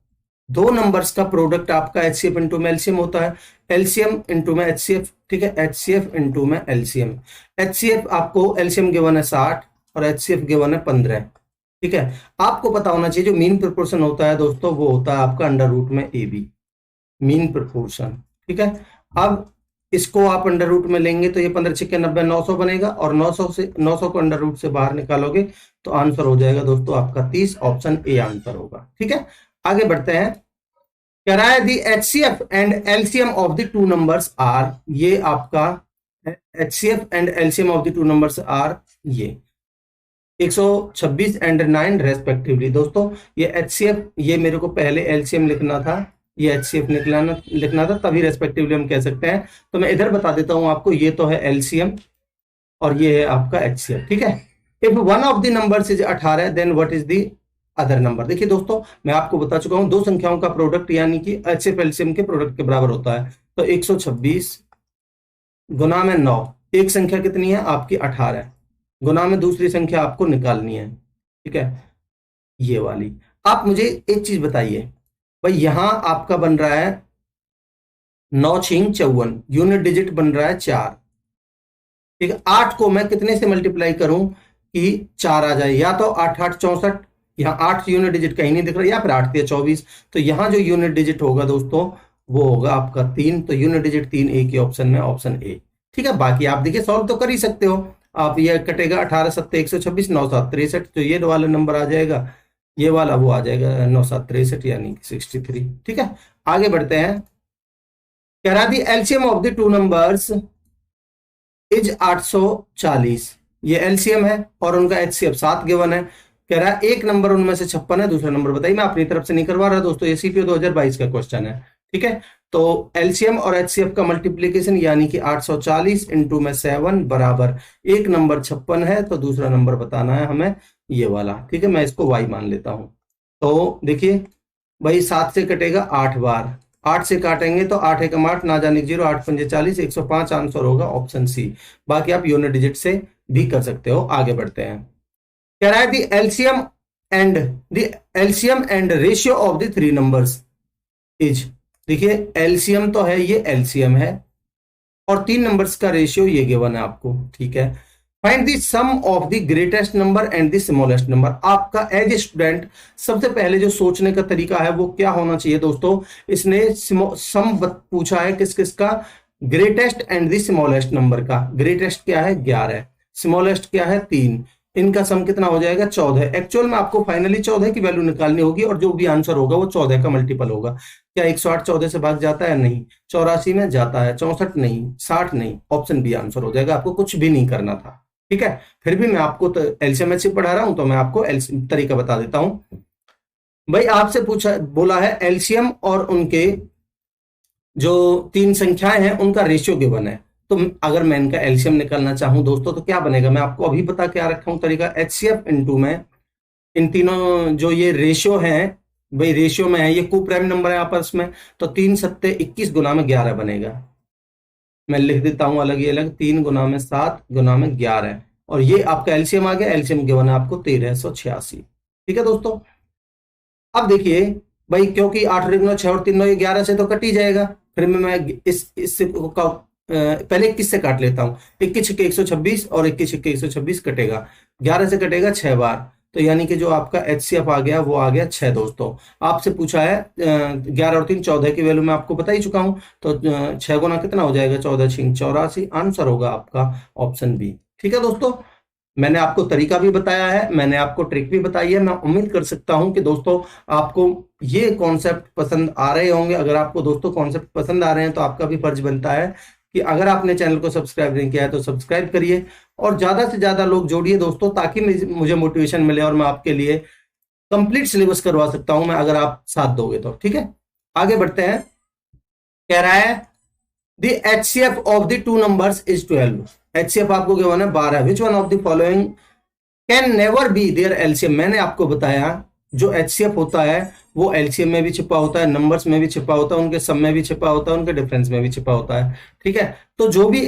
2 नंबर्स का प्रोडक्ट आपका एचसीएफ इंटू में एलसीएम होता है, एलसीएम इंटू में एचसीएफ। ठीक है, एचसीएफ इंटू में एलसीएम, एचसीएफ आपको एलसीएम गिवन है 60 और एचसीएफ गिवन है 15। ठीक है, आपको पता होना चाहिए जो मीन प्रोपोर्शन होता है दोस्तों वो होता है आपका अंडर रूट में ए बी, मीन प्रोपोर्शन। ठीक है, अब इसको आप अंडर रूट में लेंगे तो ये 15 6 90 900 बनेगा और 900 को अंडर रूट से बाहर निकालोगे तो आंसर हो जाएगा दोस्तों आपका 30, ऑप्शन ए आंसर होगा। ठीक है, आगे बढ़ते हैं। कह रहा है the HCF and LCM of the 2 numbers are, ये आपका HCF and LCM of the 2 numbers are ये 126 एंड 9 रेस्पेक्टिवली। दोस्तों ये एचसीएफ, ये मेरे को पहले एलसीएम लिखना था, ये एचसीएफ लिखना था, तभी रेस्पेक्टिवली हम कह सकते हैं। तो मैं इधर बता देता हूं आपको, ये तो है एलसीएम और ये है आपका एचसीएफ। ठीक है, if one of the numbers is 18 then what is the other number. देखिए दोस्तों मैं आपको बता चुका हूं 2 संख्याओं का प्रोडक्ट यानी कि एचसीएफ एलसीएम के प्रोडक्ट के बराबर होता है। तो 126 गुना में 9, एक संख्या कितनी है आपकी 18, गुना में दूसरी संख्या आपको निकालनी है। ठीक है, ये वाली। आप मुझे एक चीज बताइए भाई, यहां आपका बन रहा है 9 6 54, यूनिट डिजिट बन रहा है 4। ठीक है, 8 को मैं कितने से मल्टीप्लाई करूं कि 4 आ जाए, या तो 8 8 64, यहाँ 8 यूनिट डिजिट कहीं नहीं दिख रहा, या फिर 8 3 24, तो यहाँ जो यूनिट डिजिट होगा दोस्तों वो होगा आपका 3, तो यूनिट डिजिट 3 ए के ऑप्शन में, ऑप्शन ए। ठीक है, बाकी आप देखिए सॉल्व तो कर ही सकते हो आप, ये कटेगा 18 7 126 9 7 63, तो ये वाला नंबर आ जाएगा, ये वाला वो आ जाएगा 9 7 63 यानी 63। ठीक है, आगे बढ़ते हैं। कह रहा the LCM of the 2 numbers is 840, ये एलसीएम है और उनका एचसीएफ 7 गिवन है। कह रहा है एक नंबर उनमें से 56 है, दूसरा नंबर बताइए। मैं अपनी तरफ से नहीं करवा रहा दोस्तों, ये सीपीओ 2022 का क्वेश्चन है। ठीक है, तो एलसीएम और एचसीएफ का मल्टीप्लीकेशन यानी कि 840 इंटू में 7 बराबर, एक नंबर 56 है तो दूसरा नंबर बताना है हमें ये वाला। ठीक है, मैं इसको y मान लेता हूं। तो देखिए भाई 7 से कटेगा 8 बार, 8 से काटेंगे तो 8 एकम 8, ना जाने 0, 8 पंजे 40, 105, आंसर होगा ऑप्शन सी। बाकी आप यूनिट डिजिट से भी कर सकते हो। आगे बढ़ते हैं। कह रहा है the LCM and ratio of the 3 numbers is, देखिए एलसीएम तो है, ये एलसीएम है और 3 नंबर्स का रेशियो ये गिवन है आपको। ठीक है, find the sum of the greatest number and the smallest number. आपका एज ए स्टूडेंट सबसे पहले जो सोचने का तरीका है वो क्या होना चाहिए दोस्तों, इसने सम पूछा है किस किस का, greatest and the smallest number का। ग्रेटेस्ट क्या है 11, स्मॉलेस्ट क्या है 3, इनका सम कितना हो जाएगा 14। एक्चुअल में आपको फाइनली 14 की वैल्यू निकालनी होगी और जो भी आंसर होगा वो 14 का मल्टीपल होगा। क्या 108 14 से भाग जाता है? नहीं। 84 में जाता है, 64 नहीं, 60 नहीं, ऑप्शन बी आंसर हो जाएगा। आपको कुछ भी नहीं करना था। ठीक है, फिर भी मैं आपको तो एलसीएम एचसीएफ पढ़ा रहा हूं तो मैं आपको तरीका बता देता हूं। भाई आपसे पूछा बोला है एलसीएम और उनके जो 3 संख्याएं हैं उनका रेशियो गिवन है, तो अगर मैं इनका एलसीएम निकालना चाहूं दोस्तों तो क्या बनेगा, मैं आपको अभी बता के आ रखा हूं तरीका। एचसीएफ इंटू में इन तीनों जो ये रेशियो है, भाई रेशियो में है, ये को प्राइम नंबर है आपस में, तो 3 सत्ते 21 गुना में 11 बनेगा। मैं लिख देता हूं अलग ही अलग, 3 गुना में 7 गुना में 11, और ये आपका एलसीएम आ गया। एलसीएम गिवन है आपको 1386। ठीक है दोस्तों, अब देखिए भाई, क्योंकि 8 और 9 6 और 3 9 ये 11 से तो कट ही जाएगा। फिर मैं इससे पहले 21 से काट लेता हूँ। 21 छक्के 126 और 21 छक्के 126 कटेगा, 11 से कटेगा 6 बार, तो यानी कि जो आपका HCF आ गया वो आ गया 6 दोस्तों। आपसे पूछा है 11 और 3 14 की वैल्यू मैं आपको बता ही चुका हूं, तो 6 गुना कितना हो जाएगा, 14 6 84। आंसर होगा आपका ऑप्शन बी। ठीक है दोस्तों, मैंने आपको तरीका भी बताया है, मैंने आपको ट्रिक भी बताई है। मैं उम्मीद कर सकता हूं कि दोस्तों आपको ये कॉन्सेप्ट पसंद आ रहे होंगे। अगर आपको दोस्तों कॉन्सेप्ट पसंद आ रहे हैं तो आपका भी फर्ज बनता है कि अगर आपने चैनल को सब्सक्राइब नहीं किया है तो सब्सक्राइब करिए और ज्यादा से ज्यादा लोग जोड़िए दोस्तों, ताकि मुझे मोटिवेशन मिले और मैं आपके लिए कंप्लीट सिलेबस करवा सकता हूं मैं, अगर आप साथ दोगे तो। ठीक है, आगे बढ़ते हैं। कह रहा है the HCF of the two numbers is 12। HCF आपको गिवन है 12। Which one of the following can never be their LCM। मैंने आपको बताया जो HCF होता है वो LCM में भी छिपा होता है, नंबर्स में भी छिपा होता है, उनके सम में भी छिपा होता है, उनके डिफरेंस में भी छिपा होता है। ठीक है, तो जो भी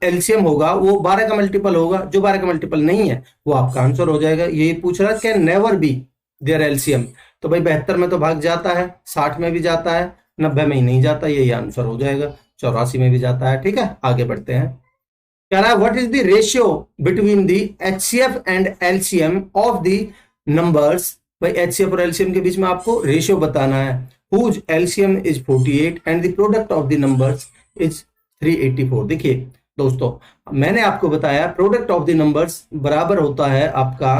LCM होगा वो 12 का मल्टीपल होगा, जो 12 का मल्टीपल नहीं है वो आपका आंसर हो जाएगा। यही पूछ रहा है can never be their LCM, तो भाई 72 में तो भाग जाता है, 60 में भी जाता है, 90 में ही नहीं जाता, यही आंसर हो जाएगा। 84 में भी जाता है। ठीक है, आगे बढ़ते हैं। कह रहा है what is the ratio between the HCF and LCM of the numbers. भाई HCF और LCM के बीच में आपको रेशियो बताना है। Whose LCM is 48 and the product of the numbers is 384। देखिए दोस्तों, मैंने आपको बताया प्रोडक्ट ऑफ द नंबर्स बराबर होता है आपका,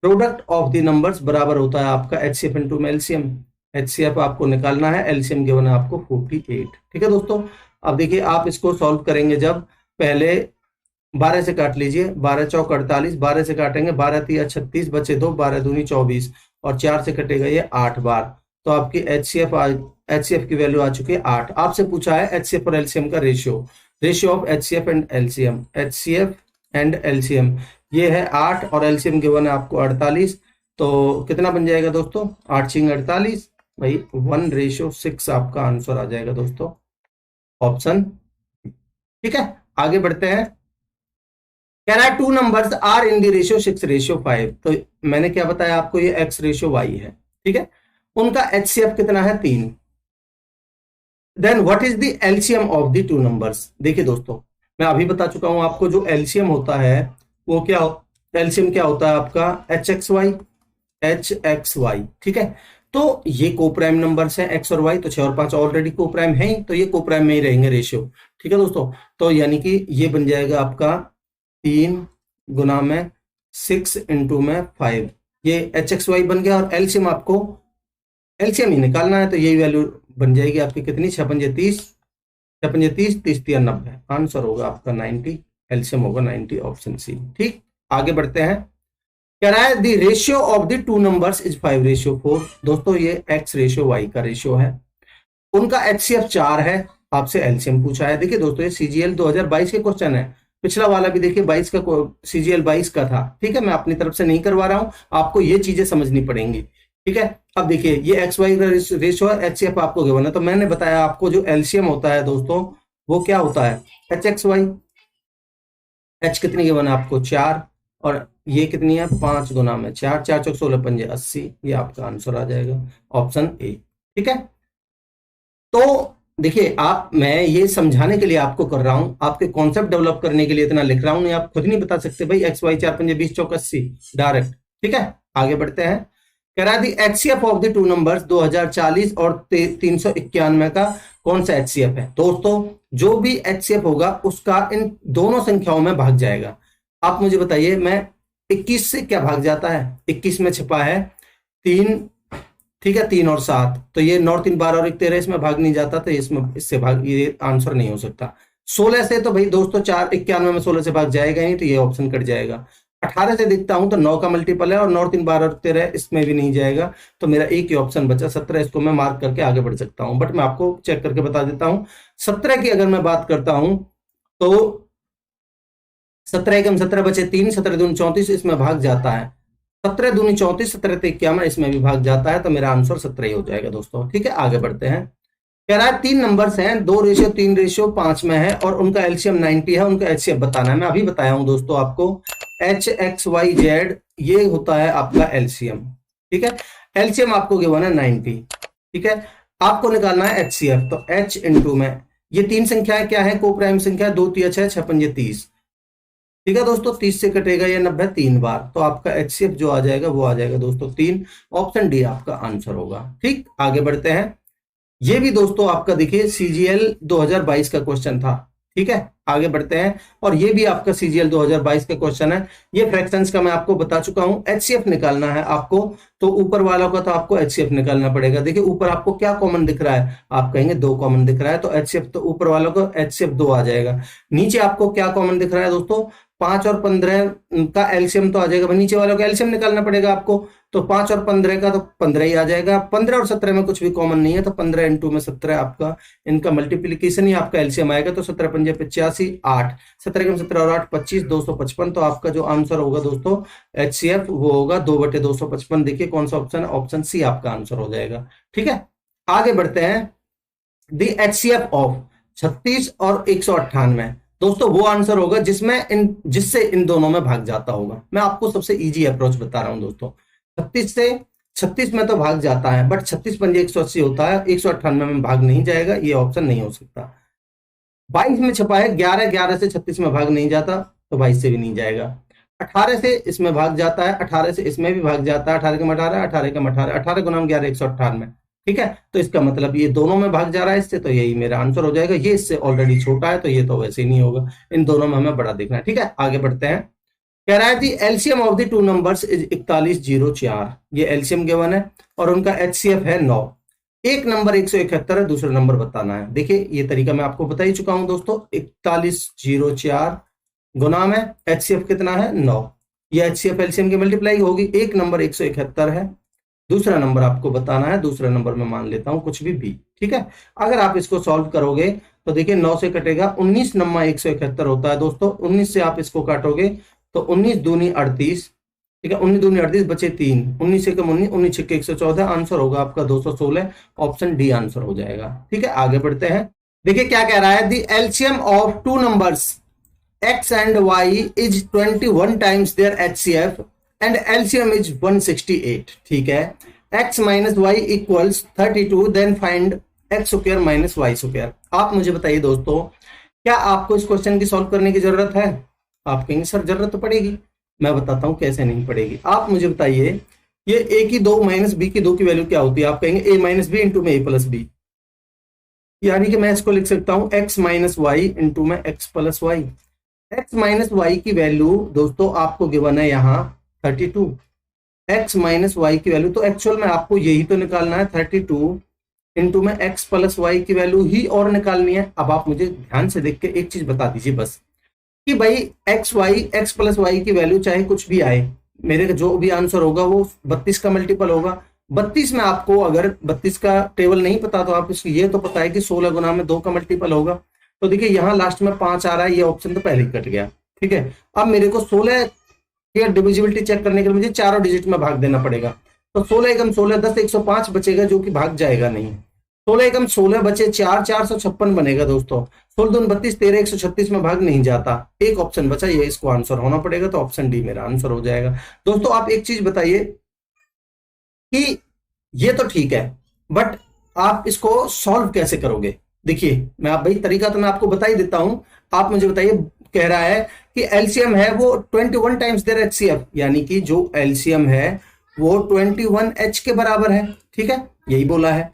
प्रोडक्ट ऑफ द नंबर्स बराबर होता है आपका HCF इंटू LCM। HCF आपको निकालना है, LCM गिवन है आपको 48। ठीक है दोस्तों, अब देखिए आप इसको सॉल्व करेंगे जब पहले 12 से काट लीजिए, 12 चौक 48, 12 से काटेंगे 12 तिया 36, बचे 2, 12 दूनी 24 और 4 से कटेगा ये 8 बार, तो आपकी HCF की वैल्यू आ चुकी है 8। आपसे पूछा है HCF और LCM का ratio of HCF and LCM। HCF and LCM ये है 8 और LCM गिवन है आपको 48, तो कितना बन जाएगा दोस्तों, 8 छिंग 48, भाई 1:6 आपका आंसर आ जाएगा दोस्तों, ऑप्शन। ठीक है, आगे बढ़ते हैं। कह रहा है two numbers are in the ratio 6:5। तो मैंने क्या बताया आपको, ये X/Y है। ठीक है, उनका HCF कितना है 3। Then what is the LCM of the two numbers. देखिए दोस्तों, मैं अभी बता चुका हूं आपको जो LCM होता है वो क्या, LCM क्या होता है आपका HXY। ठीक है, तो ये कोप्राइम नंबर्स हैं X और Y, तो 6 और 5 ऑलरेडी कोप्राइम है ही, तो ये कोप्राइम में ही रहेंगे रेशियो। ठीक है दोस्तों, तो यानी कि ये बन जाएगा आपका 3 गुना में 6 इंटू में 5, ये HXY बन गया। और LCM आपको LCM ही निकालना है, तो यही वैल्यू बन जाएगी आपकी कितनी, 6 पंजे 30, 6 पंजे 30, 30 तिया 90, आंसर होगा आपका 90, LCM होगा 90, ऑप्शन सी। ठीक, आगे बढ़ते हैं। कह रहा है the ratio of the two numbers is 5:4। दोस्तों ये X/Y का रेशियो है, उनका HCF 4 है, आपसे LCM पूछा है। देखिए दोस्तों, ये CGL 2022 के क्वेश्चन है, पिछला वाला भी देखिए 22 का CGL 22 का था। ठीक है, मैं अपनी तरफ से नहीं करवा रहा हूं, आपको ये चीजें समझनी पड़ेंगी। ठीक है, अब देखिए ये XY का रेशियो है, HCF आपको गिवन है, तो मैंने बताया आपको जो LCM होता है दोस्तों वो क्या होता है HXY। H कितनी गिवन है आपको 4, और ये कितनी है 5 गुना में 4, 4 चौक 16 पंजे 80, ये आपका आंसर आ जाएगा, ऑप्शन ए। ठीक है, तो देखिए आप, मैं ये समझाने के लिए आपको कर रहा हूं, आपके कॉन्सेप्ट डेवलप करने के लिए इतना लिख रहा हूं, आप खुद नहीं बता सकते भाई XY 4 पंजे 20 चौक 80 डायरेक्ट। ठीक है, आगे बढ़ते हैं। कह रहा है HCF of the two numbers 2040 और 391 का कौन सा HCF है। दोस्तों जो भी HCF होगा उसका इन दोनों संख्याओं में भाग जाएगा। आप मुझे बताइए, मैं 21 से क्या भाग जाता है, 21 में छिपा है 3, ठीक है 3 और 7, तो ये 9 3 12 और 1 13, इसमें भाग नहीं जाता, तो इससे भाग, ये आंसर नहीं हो सकता। 16 से तो भाई दोस्तों 4 91 में 16 से भाग जाएगा नहीं, तो ये ऑप्शन कट जाएगा। 18 से देखता हूं तो 9 का मल्टीपल है, और 9 3 12 और 13 इसमें भी नहीं जाएगा, तो मेरा एक ही ऑप्शन बचा 17, इसको मैं मार्क करके आगे बढ़ सकता हूं। बट मैं आपको चेक करके बता देता हूं, 17 की अगर मैं बात करता हूं तो 17 एकम 17 बचे 3, 17 दूनी 34, इसमें भाग जाता है, 17 दूनी 34, 17 ते 51, इसमें भी भाग जाता है, तो मेरा आंसर 17 ही हो जाएगा दोस्तों। ठीक है, आगे बढ़ते हैं। कह रहा है 3 नंबर्स हैं, 2:3:5 में है, और उनका LCM 90 है, उनका HCF बताना है। मैं अभी बताया हूं दोस्तों आपको, HXYZ ये होता है आपका LCM। ठीक है, एलसीएम आपको गिवन है 90, ठीक है। आपको निकालना है एचसीएफ, तो एच इंटू में ये तीन संख्याएं क्या है, को प्राइम संख्या, 2 तिया 6, 6 पंजे 30, ठीक है दोस्तों। 30 से कटेगा ये 90 तीन बार, तो आपका एचसीएफ जो आ जाएगा वो आ जाएगा दोस्तों 3। ऑप्शन डी आपका आंसर होगा। ठीक, आगे बढ़ते हैं। ये भी दोस्तों आपका देखिए सीजीएल 2022 का क्वेश्चन था, ठीक है। आगे बढ़ते हैं, और ये भी आपका सीजीएल 2022 का क्वेश्चन है। ये फ्रैक्शंस का मैं आपको बता चुका हूं। एचसीएफ निकालना है आपको, तो ऊपर वालों का तो आपको एचसीएफ निकालना पड़ेगा। देखिए ऊपर आपको क्या कॉमन दिख रहा है, आप कहेंगे 2 कॉमन दिख रहा है, तो एचसीएफ तो ऊपर वालों को एचसीएफ 2 आ जाएगा। नीचे आपको क्या कॉमन दिख रहा है दोस्तों, 5 और 15 का एलसीएम तो आ जाएगा, नीचे वालों का एलसीएम निकालना पड़ेगा आपको, तो 5 और 15 का तो 15 ही आ जाएगा। 15 और 17 में कुछ भी कॉमन नहीं है, तो 15 इंटू में 17 आपका इनका मल्टीप्लीकेशन ही आपका एलसीएम आएगा, तो 17 पंजे 85, 8, 17 कम 17 और 8 25, 255। तो आपका जो आंसर होगा दोस्तों एचसीएफ वो होगा 2/255। देखिए कौन सा ऑप्शन है, ऑप्शन सी आपका आंसर हो जाएगा। ठीक है, आगे बढ़ते हैं। दी एचसीएफ ऑफ 36 और 198 दोस्तों वो आंसर होगा जिससे इन दोनों में भाग जाता होगा। मैं आपको सबसे इजी अप्रोच बता रहा हूं दोस्तों। 36 से 36 में तो भाग जाता है, बट 36 पंजे 180 होता है, 198 में भाग नहीं जाएगा, ये ऑप्शन नहीं हो सकता। 22 में छपा है 11, 11 से 36 में भाग नहीं जाता, तो 22 से भी नहीं जाएगा। 18 से इसमें भाग जाता है, 18 से इसमें भी भाग जाता है, 18 का 18, 18 का 18, 18 गुना 11 198। ठीक है, तो इसका मतलब ये दोनों में भाग जा रहा है इससे, तो यही मेरा आंसर हो जाएगा। ये इससे ऑलरेडी छोटा है, तो ये तो वैसे ही नहीं होगा, इन दोनों में हमें बड़ा देखना है। ठीक है, आगे बढ़ते हैं। कह रहा है जी LCM of the two numbers is 4104, ये एलसीएम गिवन है और उनका एचसीएफ है 9। एक नंबर 171 है, दूसरा नंबर बताना है। देखिए ये तरीका मैं आपको बता ही चुका हूं दोस्तों। 4104 गुना में एचसीएफ कितना है 9, ये एचसीएफ एलसीएम की मल्टीप्लाई होगी। एक नंबर 171 है, दूसरा नंबर आपको बताना है, दूसरा नंबर मैं मान लेता हूं कुछ भी बी। ठीक है, अगर आप इसको सॉल्व करोगे तो देखिए 9 से कटेगा 19 नम्मा 171 होता है दोस्तों। 19 से आप इसको काटोगे तो 19 दूनी 38, ठीक है, 19 दूनी 38 बचे 3, 19 से कम 19, 19 छिक्के 114, आंसर होगा आपका 216। ऑप्शन डी आंसर हो जाएगा। ठीक है, आगे बढ़ते हैं। देखिए क्या कह रहा है, the LCM of two numbers x and y is 21 times their HCF and LCM is 168। ठीक है, x minus y equals 32, then find x square minus y square। आप मुझे बताइए दोस्तों, क्या आपको इस क्वेश्चन की सॉल्व करने की जरूरत है? आप कहेंगे सर जरूरत तो पड़ेगी, मैं बताता हूं कैसे नहीं पड़ेगी। आप मुझे बताइए ये a की 2 माइनस b की 2 की वैल्यू क्या होती है? आप कहेंगे a माइनस बी इंटू में a प्लस बी, यानी कि मैं इसको लिख सकता हूं x माइनस वाई इंटू में x plus Y. x minus Y की वैल्यू दोस्तों आपको गिवन है यहाँ 32, x माइनस वाई की वैल्यू, तो एक्चुअल में आपको यही तो निकालना है 32 इंटू में x प्लस वाई की वैल्यू ही और निकालनी है। अब आप मुझे ध्यान से देख के एक चीज बता दीजिए बस, कि भाई x प्लस वाई की वैल्यू चाहे कुछ भी आए, मेरे जो भी आंसर होगा वो 32 का मल्टीपल होगा। 32 में आपको अगर 32 का टेबल नहीं पता तो आप इसको ये तो पता है कि 16 गुना में 2 का मल्टीपल होगा। तो देखिए यहाँ लास्ट में 5 आ रहा है, ये ऑप्शन तो पहले ही कट गया। ठीक है, अब मेरे को 16 की डिविजिबिलिटी चेक करने के लिए मुझे चारों डिजिट में भाग देना पड़ेगा। तो 16 एकम 16 10 105 बचेगा, जो कि भाग जाएगा नहीं। 16 एकम 16 बचे 4 456 बनेगा दोस्तों। 16 दून 32 13 136 में भाग नहीं जाता, एक ऑप्शन बचा, ये इसको आंसर होना पड़ेगा, तो ऑप्शन डी मेरा आंसर हो जाएगा। दोस्तों आप एक चीज बताइए कि ये तो ठीक है, बट आप इसको सॉल्व कैसे करोगे? देखिए मैं आप भाई तरीका तो मैं आपको बता ही देता हूं, आप मुझे बताइए। कह रहा है कि एलसीएम है वो 21 टाइम्स देयर एचसीएफ, यानी कि जो एलसीएम है वो 21h के बराबर है। ठीक है, यही बोला है,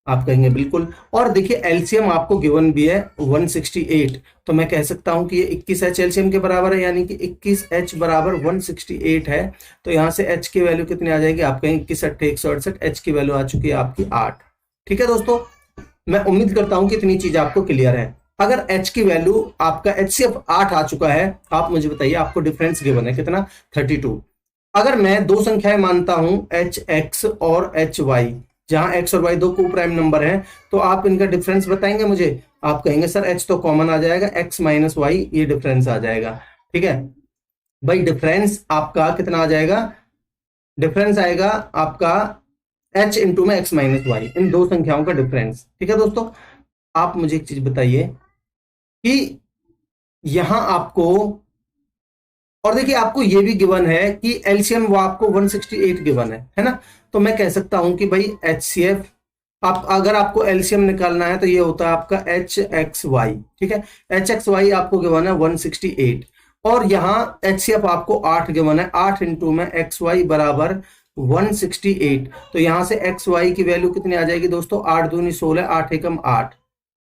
आप कहेंगे बिल्कुल। और देखिए एलसीएम आपको गिवन भी है 168, तो मैं कह सकता हूं कि ये 21h एलसीएम के बराबर है, यानी कि 21h बराबर 168 है। तो यहां से h की वैल्यू कितनी आ जाएगी? आप कहेंगे 21 8 168, h की वैल्यू आ चुकी है आपकी 8। ठीक है दोस्तों, मैं उम्मीद करता हूं कि इतनी चीज आपको क्लियर है। अगर h की वैल्यू आपका HCF 8 आ चुका है, आप मुझे बताइए, आपको डिफरेंस गिवन है कितना? 32। अगर मैं दो संख्याएं मानता हूं hx और hy, जहां x और y दो को प्राइम नंबर हैं, तो आप इनका डिफरेंस बताएंगे मुझे। आप कहेंगे सर h तो कॉमन आ जाएगा, x माइनस वाई ये डिफरेंस आ जाएगा। ठीक है भाई, डिफरेंस आपका कितना आ जाएगा? डिफरेंस आएगा आपका h इंटू में x माइनस वाई, इन दो संख्याओं का डिफरेंस। ठीक है दोस्तों, आप मुझे एक चीज बताइए कि यहां आपको और देखिए आपको ये भी गिवन है कि एलसीएम वो आपको 168 गिवन है ना। तो मैं कह सकता हूं कि भाई एचसीएफ, आप अगर आपको एलसीएम निकालना है तो ये होता है आपका एच एक्स वाई। ठीक है, एच एक्स वाई आपको गिवन है 168 और यहाँ एचसीएफ आपको 8 गिवन है। 8 इंटू में एक्स वाई बराबर 168। तो यहां से एक्स वाई की वैल्यू कितनी आ जाएगी दोस्तों, 8 दूनी 16, 8 एकम 8।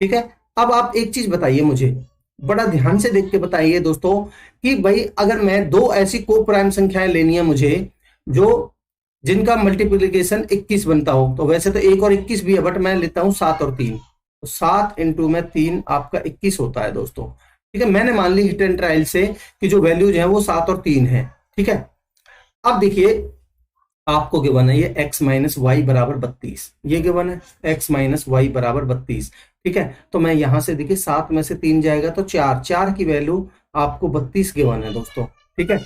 ठीक है, अब आप एक चीज बताइए मुझे, बड़ा ध्यान से देख के बताइए दोस्तों कि भाई अगर मैं दो ऐसी को प्राइम संख्याएं लेनी है मुझे जो जिनका मल्टीप्लीकेशन 21 बनता हो, तो वैसे तो 1 और 21 भी है बट मैं लेता हूं 7 और 3। तो 7 इंटू में 3 आपका 21 होता है दोस्तों। ठीक है, मैंने मान ली हिट एंड ट्रायल से कि जो वैल्यूज है वो 7 और 3 है। ठीक है, अब देखिए आपको गिवन है ये x माइनस वाई बराबर 32, ये गिवन है x माइनस वाई बराबर 32। ठीक है, तो मैं यहां से देखिए 7 में से 3 जाएगा तो 4, 4 की वैल्यू आपको 32 गिवन है दोस्तों। ठीक है,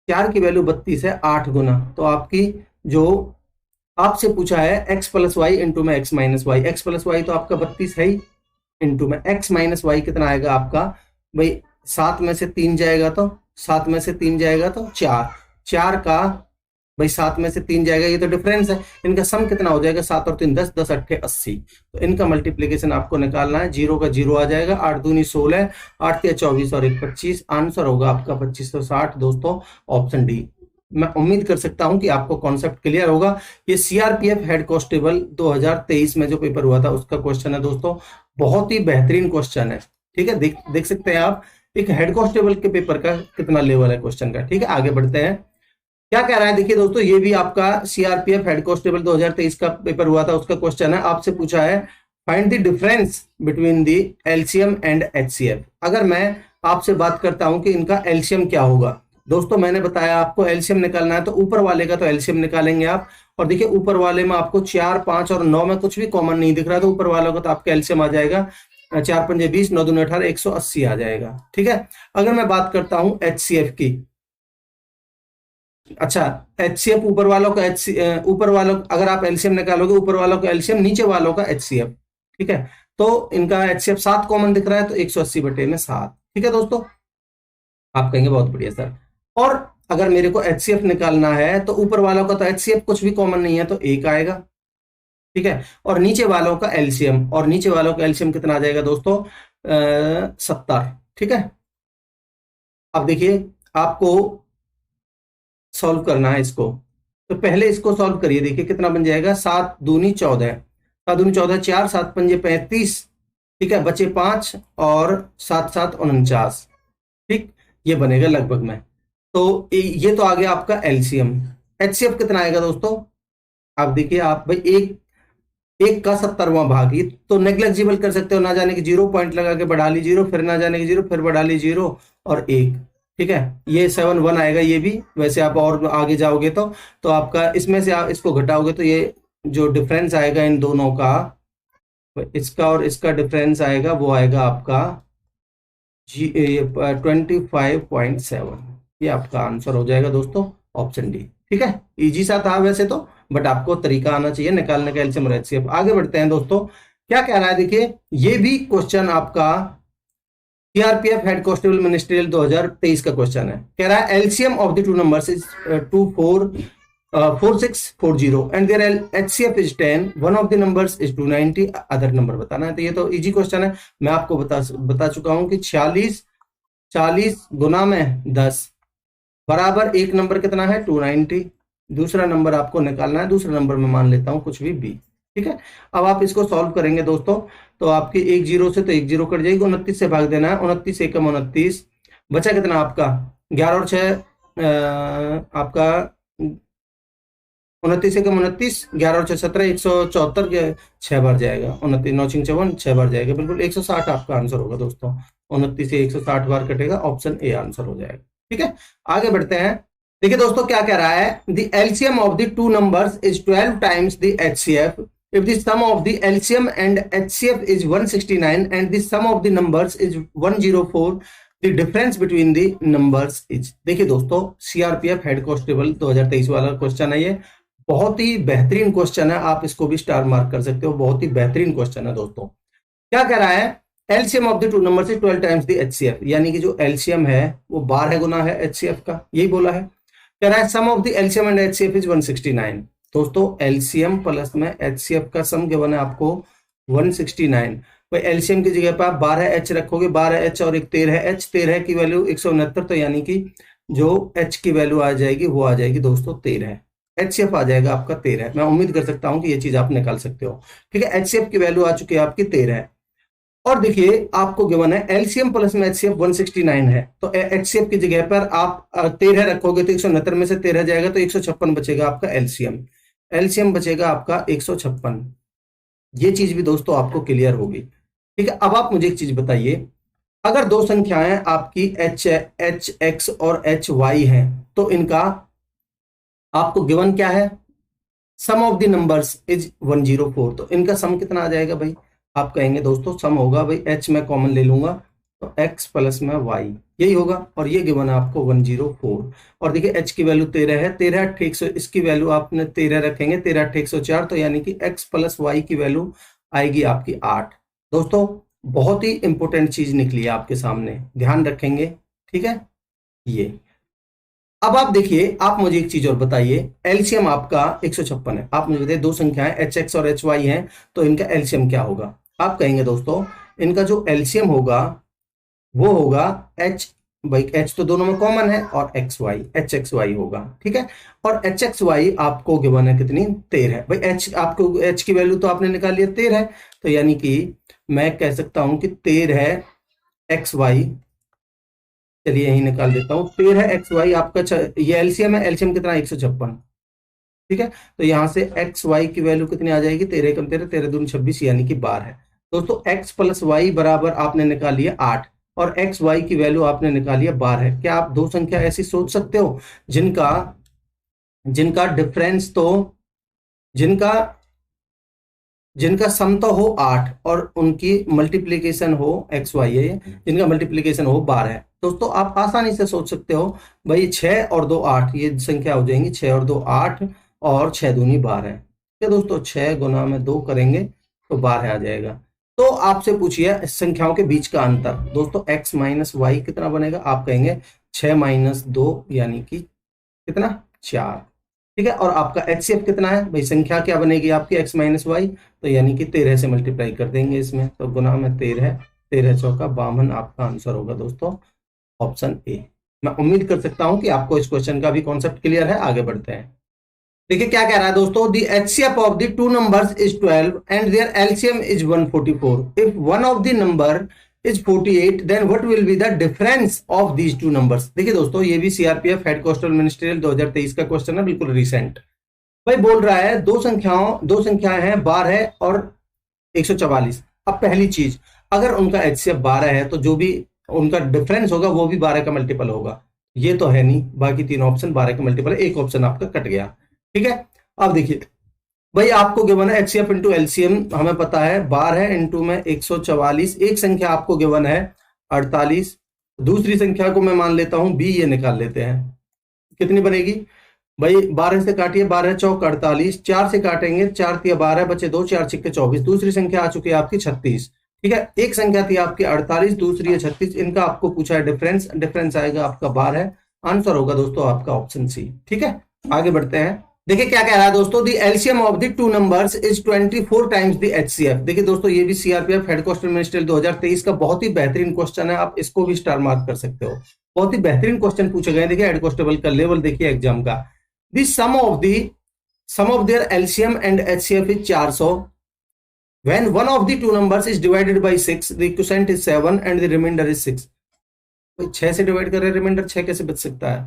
4 की वैल्यू 32 है, 8 गुना, तो आपकी जो आपसे पूछा है x प्लस वाई इंटू में x minus Y, X plus Y तो आपका 32 है ही, इंटू में x माइनस वाई कितना आएगा आपका भाई, 7 में से 3 जाएगा तो 7 में से 3 जाएगा तो 4, 4 का भाई 7 में से 3 जाएगा, ये तो डिफरेंस है, इनका सम कितना हो जाएगा 7 और 3 10, 10 अट्ठे 80। तो इनका मल्टीप्लीकेशन आपको निकालना है, 0 का 0 आ जाएगा, 8 दूनी 16, 8 तिया 24 और 1 25, आंसर होगा आपका 2560 दोस्तों, ऑप्शन डी। मैं उम्मीद कर सकता हूं कि आपको कॉन्सेप्ट क्लियर होगा। ये सीआरपीएफ हेड कांस्टेबल 2023 में जो पेपर हुआ था उसका क्वेश्चन है दोस्तों, बहुत ही बेहतरीन क्वेश्चन है। ठीक है, देख सकते हैं आप एक हेड कांस्टेबल के पेपर का कितना लेवल है क्वेश्चन का। ठीक है, आगे बढ़ते हैं, क्या कह रहा है देखिए दोस्तों, ये भी आपका सीआरपीएफ हेड कांस्टेबल 2023 का पेपर हुआ था उसका क्वेश्चन है। आपसे पूछा है find the difference between the LCM and HCF. अगर मैं आपसे बात करता हूं कि इनका एलसीएम क्या होगा, दोस्तों मैंने बताया आपको एलसीएम निकालना है तो ऊपर वाले का तो एलसीएम निकालेंगे आप, और देखिए ऊपर वाले में आपको 4, 5 और 9 में कुछ भी कॉमन नहीं दिख रहा, तो ऊपर वालों का तो आपका एलसीएम आ जाएगा 4 पंजे 20, 9 दूनी 18, 180 आ जाएगा। ठीक है, अगर मैं बात करता हूं एचसीएफ की, अच्छा एचसीएफ ऊपर वालों का ऊपर वालों, अगर आप एलसीएम निकालोगे ऊपर वालों का एलसीएम, नीचे वालों का एचसीएफ। ठीक है, तो इनका एचसीएफ 7 कॉमन दिख रहा है तो 180 बटे में 7। ठीक है दोस्तों, आप कहेंगे बहुत बढ़िया सर, और अगर मेरे को एचसीएफ निकालना है तो ऊपर वालों का तो एचसीएफ कुछ भी कॉमन नहीं है तो 1 आएगा। ठीक है, और नीचे वालों का एलसीएम, और नीचे वालों का एलसीएम कितना आ जाएगा दोस्तों, 70। ठीक है, अब देखिए आपको सॉल्व करना है इसको, तो पहले इसको सॉल्व करिए, देखिए कितना बन जाएगा, 7 दूनी 14, 7 दूनी 14 4, 7 पंजे 35। ठीक है, बचे 5 और 7 7 49। ठीक, ये बनेगा लगभग में, तो ये तो आ गया आपका एलसीएम। एचसीएफ कितना आएगा दोस्तों, आप देखिए आप भाई एक का 70वां भाग, ये तो नेग्लेक्जिबल कर सकते हो, ना जाने की 0 पॉइंट लगा के बढ़ा ली 0, फिर ना जाने की 0, फिर बढ़ा ली 0 और 1। ठीक है, ये 7 1 आएगा, ये भी वैसे आप और आगे जाओगे तो आपका इसमें से आप इसको घटाओगे तो ये जो डिफरेंस आएगा इन दोनों का, इसका और इसका डिफरेंस आएगा, वो आएगा आपका 25.7। ये आपका आंसर हो जाएगा दोस्तों, ऑप्शन डी। ठीक है, इजी सा था वैसे तो, बट आपको तरीका आना चाहिए निकालने का एलसीएम और एचसीएफ। आगे बढ़ते हैं दोस्तों, क्या कह रहा है देखिए, ये भी क्वेश्चन आपका सीआरपीएफ हेड कांस्टेबल मिनिस्ट्रियल 2023 का क्वेश्चन है। कह रहा है LCM of the two numbers is 4640 and their HCF is 10, one of the numbers is 290, other number बताना है। तो ये तो इजी क्वेश्चन है, मैं आपको बता चुका हूं कि 40 गुना में 10 बराबर एक नंबर कितना है 290, दूसरा नंबर आपको निकालना है, दूसरा नंबर में मान लेता हूं कुछ भी बी। ठीक है, अब आप इसको सॉल्व करेंगे दोस्तों, तो आपकी 1 0 से तो 1 0 कट जाएगी, 29 से भाग देना है, 29 एकम 29, बचा कितना आपका 11 और 6 आपका 29 एकम 29, 11 और 6 17, 174 के 6 बार जाएगा, 29 9 6 54 6 बार जाएगा, बिल्कुल 160 आपका आंसर होगा दोस्तों, 29 से 160 बार कटेगा, ऑप्शन ए आंसर हो जाएगा। ठीक है, आगे बढ़ते हैं, देखिए दोस्तों क्या कह रहा है, the LCM of the two numbers is 12 times the HCF if the sum of the LCM and HCF is 169 and the sum of the numbers is 104, the difference between the numbers is। देखिए दोस्तों, CRPF head constable 2023 वाला question है, ये बहुत ही बेहतरीन question है, आप इसको भी स्टार मार्क कर सकते हो, बहुत ही बेहतरीन क्वेश्चन है दोस्तों। क्या कह रहा है, LCM of the two numbers is 12 times the HCF, यानी कि जो एलसीएम है वो 12 गुना है एचसीएफ का, यही बोला है। कह रहा है sum of the LCM and HCF is 169। दोस्तों एलसीएम प्लस में एचसीएफ का सम गिवन है आपको 169। भाई एलसीएम की जगह पर आप 12 एच रखोगे, 12 एच और एक 13 एच, 13 की वैल्यू 169, तो यानी कि जो एच की वैल्यू आ जाएगी वो आ जाएगी दोस्तों 13, एचसीएफ आ जाएगा आपका 13। मैं उम्मीद कर सकता हूं कि ये चीज आप निकाल सकते हो। ठीक है, एचसीएफ की वैल्यू आ चुकी है आपकी 13। और देखिए आपको गिवन है एलसीएम प्लस में एचसीएफ 169 है, तो एचसीएफ की जगह पर आप 13 रखोगे तो 169 में से 13 जाएगा तो 156 बचेगा आपका एलसीएम। एलसीएम बचेगा आपका 156। ये चीज भी दोस्तों आपको क्लियर होगी। ठीक है, अब आप मुझे एक चीज बताइए, अगर दो संख्याएं आपकी एच एक्स और एच वाई हैं, तो इनका आपको गिवन क्या है, sum of the numbers is 104, तो इनका सम कितना आ जाएगा भाई, आप कहेंगे दोस्तों सम होगा भाई एच में कॉमन ले लूंगा तो एक्स प्लस में वाई, यही होगा, और ये गिवन है आपको 104। और देखिए एच की वैल्यू 13 है, 13 8 100, इसकी वैल्यू आपने 13 रखेंगे, 13 8 104, तो यानी कि एक्स प्लस वाई की वैल्यू आएगी आपकी 8। दोस्तों बहुत ही इंपॉर्टेंट चीज निकली है आपके सामने, ध्यान रखेंगे। ठीक है, ये अब आप देखिए, आप मुझे एक चीज और बताइए, एलसीएम आपका 156 है, आप मुझे बताइए दो संख्याएं एच एक्स और एच वाई हैं, तो इनका एलसीएम क्या होगा। आप कहेंगे दोस्तों इनका जो एलसीएम होगा वो होगा एच, भाई एच तो दोनों में कॉमन है, और X Y, H X Y होगा। ठीक है, और एच एक्स वाई आपको गिवन है कितनी, 13। भाई एच आपको, एच की वैल्यू तो आपने निकाल लिया 13 है, तो यानी कि मैं कह सकता हूं कि 13 एक्स वाई, चलिए यही निकाल देता हूं, 13 एक्स वाई आपका ये एलसीएम है, एलसीएम कितना 156। ठीक है, तो यहां से एक्स वाई की वैल्यू कितनी आ जाएगी, 13 कम 13, 13 दूनी 26, यानी कि 12 है। दोस्तों एक्स प्लस वाई बराबर आपने निकाल लिया 8, और एक्स वाई की वैल्यू आपने निकाल लिया 12 है। क्या आप दो संख्या ऐसी सोच सकते हो जिनका जिनका डिफरेंस तो जिनका जिनका सम तो हो 8 और उनकी मल्टीप्लीकेशन हो एक्स वाई है, जिनका मल्टीप्लीकेशन हो 12 है। दोस्तों आप आसानी से सोच सकते हो भाई 6 और 2 8, ये संख्या हो जाएंगी 6 और 2 8, और 6 दूनी 12 है। क्या दोस्तों 6 गुना में 2 करेंगे तो 12 आ जाएगा। तो आपसे पूछिए संख्याओं के बीच का अंतर, दोस्तों x माइनस वाई कितना बनेगा, आप कहेंगे 6 माइनस 2 यानी कि कितना 4। ठीक है, और आपका एचसीएफ कितना है भाई, संख्या क्या बनेगी आपकी x माइनस वाई, तो यानी कि 13 से मल्टीप्लाई कर देंगे इसमें, तो गुना में 13, 13 चौका 52 आपका आंसर होगा दोस्तों ऑप्शन ए। मैं उम्मीद कर सकता हूं कि आपको इस क्वेश्चन का भी कॉन्सेप्ट क्लियर है। आगे बढ़ते हैं, देखिए क्या कह रहा है दोस्तों, the HCF of the two numbers is 12 and their LCM is 144। If one of the number is 48 then what will be the difference of these two numbers. देखिए दोस्तों ये भी सीआरपीएफ हेड कोस्टल मिनिस्ट्रियल 2023 का question है, बिल्कुल recent. भाई बोल रहा है दो संख्याएं हैं 12 और 144। अब पहली चीज, अगर उनका एचसीएफ 12 है तो जो भी उनका डिफरेंस होगा वो भी 12 का मल्टीपल होगा। ये तो है नहीं, बाकी तीन ऑप्शन 12 का मल्टीपल है, एक ऑप्शन आपका कट गया। ठीक है, अब देखिए भाई आपको गिवन है एचसीएफ इंटू एलसीएम, हमें पता है 12 इंटू में 144, एक संख्या आपको गिवन है 48, दूसरी संख्या को मैं मान लेता हूं बी, ये निकाल लेते हैं कितनी बनेगी भाई, 12 से काटिए, 12 चौक 48, 4 से काटेंगे, 4 तिया 12 बचे 2, 4 छिक्के 24, दूसरी संख्या आ चुकी है आपकी 36। ठीक है, एक संख्या थी आपकी 48, दूसरी है 36, इनका आपको पूछा है डिफरेंस, डिफरेंस आएगा आपका 12, आंसर होगा दोस्तों आपका ऑप्शन सी। ठीक है, आगे बढ़ते हैं, देखिए क्या कह रहा है दोस्तों, the LCM of the two numbers is 24 times the HCF. देखिए दोस्तों ये भी सीआरपीएफ हेड कोस्टल मिनिस्ट्रियल 2023 का बहुत ही बेहतरीन क्वेश्चन है, आप इसको भी स्टार मार्क कर सकते हो, बहुत ही बेहतरीन क्वेश्चन पूछे गए। देखिए हेड कांस्टेबल का लेवल देखिए एग्जाम का, the sum of their LCM and HCF is 400 when one of the two numbers is divided by 6 the quotient is 7 and the remainder is 6। 6 से डिवाइड कर रहे हैं, रिमाइंडर 6 कैसे बच सकता है,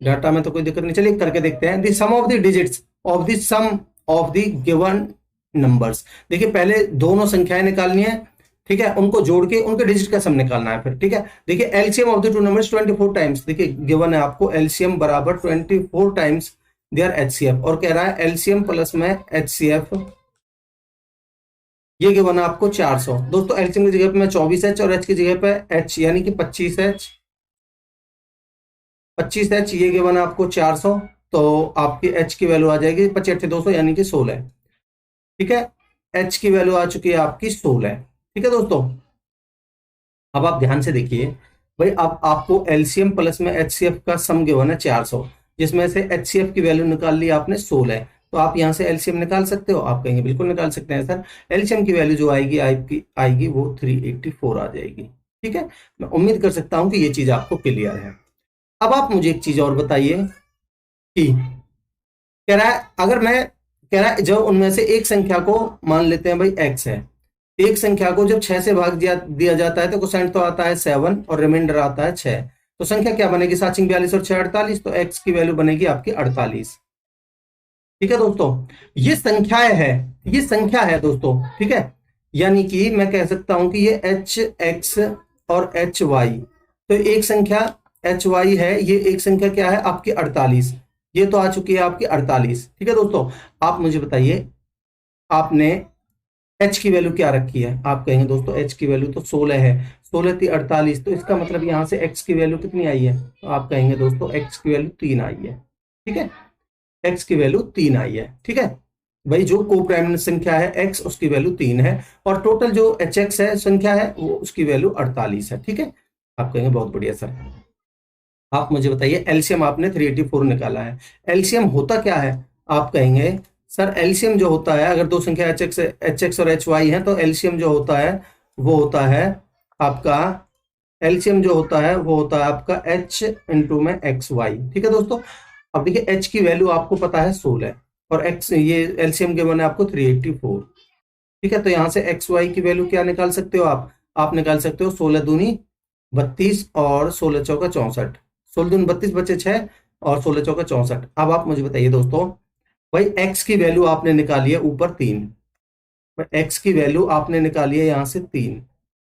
डाटा में तो कोई दिक्कत नहीं, चलिए करके देखते हैं। The sum of the digits of the sum of the given numbers, देखिए पहले दोनों संख्याएं निकालनी है, ठीक है, उनको जोड़ के उनके डिजिट का सम निकालना है फिर। ठीक है, देखिए LCM of the two numbers 24 times, देखिए गिवन है आपको एलसीएम बराबर 24 टाइम्स देयर एचसीएफ, और कह रहा है एलसीएम प्लस में एचसीएफ, ये गिवन है आपको 400। दोस्तों एलसीएम की जगह पे मैं 24H और H की जगह पे H यानी कि 25H, ये गिवन है आपको 400, तो आपकी H की वैल्यू आ जाएगी 25 200 यानी कि 16। ठीक है, H की वैल्यू आ चुकी है आपकी 16। ठीक है दोस्तों, अब आप ध्यान से देखिए भाई, अब आपको एलसीएम प्लस में एचसीएफ का सम गिवन है 400, जिसमें से एचसीएफ की वैल्यू निकाल ली आपने 16। तो आप यहां से एलसीएम निकाल सकते हो? आप कहेंगे बिल्कुल निकाल सकते हैं सर। एलसीएम की वैल्यू जो आएगी आपकी आएगी वो 384 आ जाएगी। ठीक है, मैं उम्मीद कर सकता हूं कि ये चीज आपको क्लियर है। अब आप मुझे एक चीज और बताइए कि कह रहा है, अगर मैं कह रहा है जब उनमें से एक संख्या को मान लेते हैं भाई एक्स है, एक संख्या को जब 6 से भाग दिया जाता है तो कोसेंट तो आता है 7 और रिमाइंडर आता है 6। तो संख्या क्या बनेगी? 7 42 और 6 48। तो एक्स की वैल्यू बनेगी आपकी 48। ठीक है दोस्तों, ये संख्याएं है, ये संख्या है दोस्तों। ठीक है, यानी कि मैं कह सकता हूं कि ये एच एक्स और एच वाई, तो एक संख्या एच वाई है, ये एक संख्या क्या है आपकी 48। ये तो आ चुकी है आपकी 48। ठीक है दोस्तों, आप मुझे बताइए आपने एच की वैल्यू क्या रखी है? आप कहेंगे दोस्तों एच की वैल्यू तो 16 है, 16 थी 48, तो इसका मतलब यहां से एक्स की वैल्यू कितनी आई है? तो आप कहेंगे दोस्तों एक्स की वैल्यू 3 आई है। ठीक है, एक्स की वैल्यू 3 आई है। ठीक है भाई, जो को प्राइम संख्या है एक्स, उसकी वैल्यू 3 है, और टोटल जो एच एक्स है संख्या है वो उसकी वैल्यू 48 है। ठीक है, आप कहेंगे बहुत बढ़िया सर। आप मुझे बताइए एलसीएम आपने 384 निकाला है, एलसीएम होता क्या है? आप कहेंगे सर एलसीएम जो होता है, अगर दो संख्या एच एक्स और एच वाई है, तो एलसीएम जो होता है वो होता है आपका, एलसीएम जो होता है वो होता है आपका एच इंटू में एक्स वाई। ठीक है दोस्तों, अब देखिए एच की वैल्यू आपको पता है 16 और एक्स, ये एलसीएम के बने आपको 384। ठीक है, तो यहां से एक्स वाई की वैल्यू क्या निकाल सकते हो आप निकाल सकते हो 16 दूनी 32 और 16 चौका 64। 16 दूनी 32 बचे 6 और 16 चौका 64। अब आप मुझे बताइए दोस्तों, भाई एक्स की वैल्यू आपने निकाली है ऊपर 3, एक्स की वैल्यू आपने निकाली है यहां से 3।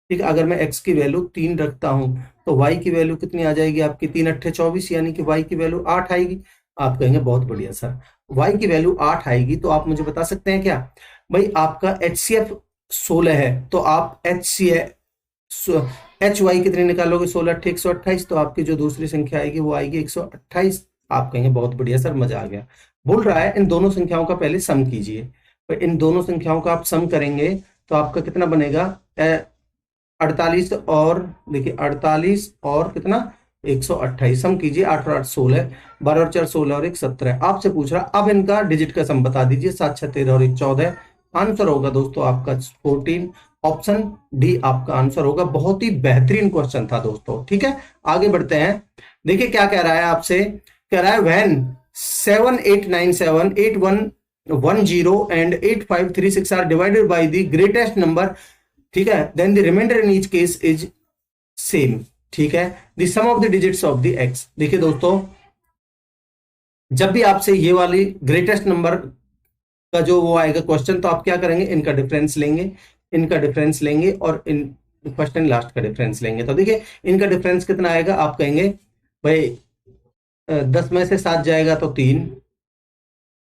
ठीक है, अगर मैं एक्स की वैल्यू 3 रखता हूं तो वाई की वैल्यू कितनी आ जाएगी आपकी? 3 अट्ठे 24, यानी कि वाई की वैल्यू 8 आएगी। आप कहेंगे बहुत बढ़िया सर, वाई की वैल्यू 8 आएगी, तो आप मुझे बता सकते हैं क्या भाई, आपका एच सी एफ 16 है, तो आप एच वाई कितने निकालोगे? 16 अट्ठे 128, तो आपकी जो दूसरी संख्या आएगी वो आएगी 128। आप कहेंगे बहुत बढ़िया सर, मजा आ गया। बोल रहा है इन दोनों संख्याओं का पहले सम कीजिए, तो इन दोनों संख्याओं का आप सम करेंगे तो आपका कितना बनेगा? 48 और देखिए 48 और कितना 128, सम कीजिए। 8 और 8 16, 12 और 4 16 और 1 17। आपसे पूछ रहा अब इनका डिजिट का सम बता दीजिए। 7 6 13 और 1 14। आंसर होगा दोस्तों आपका 14, ऑप्शन डी आपका आंसर होगा। बहुत ही बेहतरीन क्वेश्चन था दोस्तों। ठीक है, आगे बढ़ते हैं। देखिए क्या कह रहा है आपसे, कह रहा है when 78978110 and 8536 are divided by the greatest number, ठीक है, then the remainder in each case is same. ठीक है, the sum of the digits of the X. देखिए दोस्तों, जब भी आपसे ये वाली ग्रेटेस्ट नंबर का जो वो आएगा क्वेश्चन, तो आप क्या करेंगे? इनका डिफरेंस लेंगे, इनका डिफरेंस लेंगे और इन फर्स्ट एंड लास्ट का डिफरेंस लेंगे। तो देखिए इनका डिफरेंस कितना आएगा? आप कहेंगे भाई 10 में से 7 जाएगा तो 3।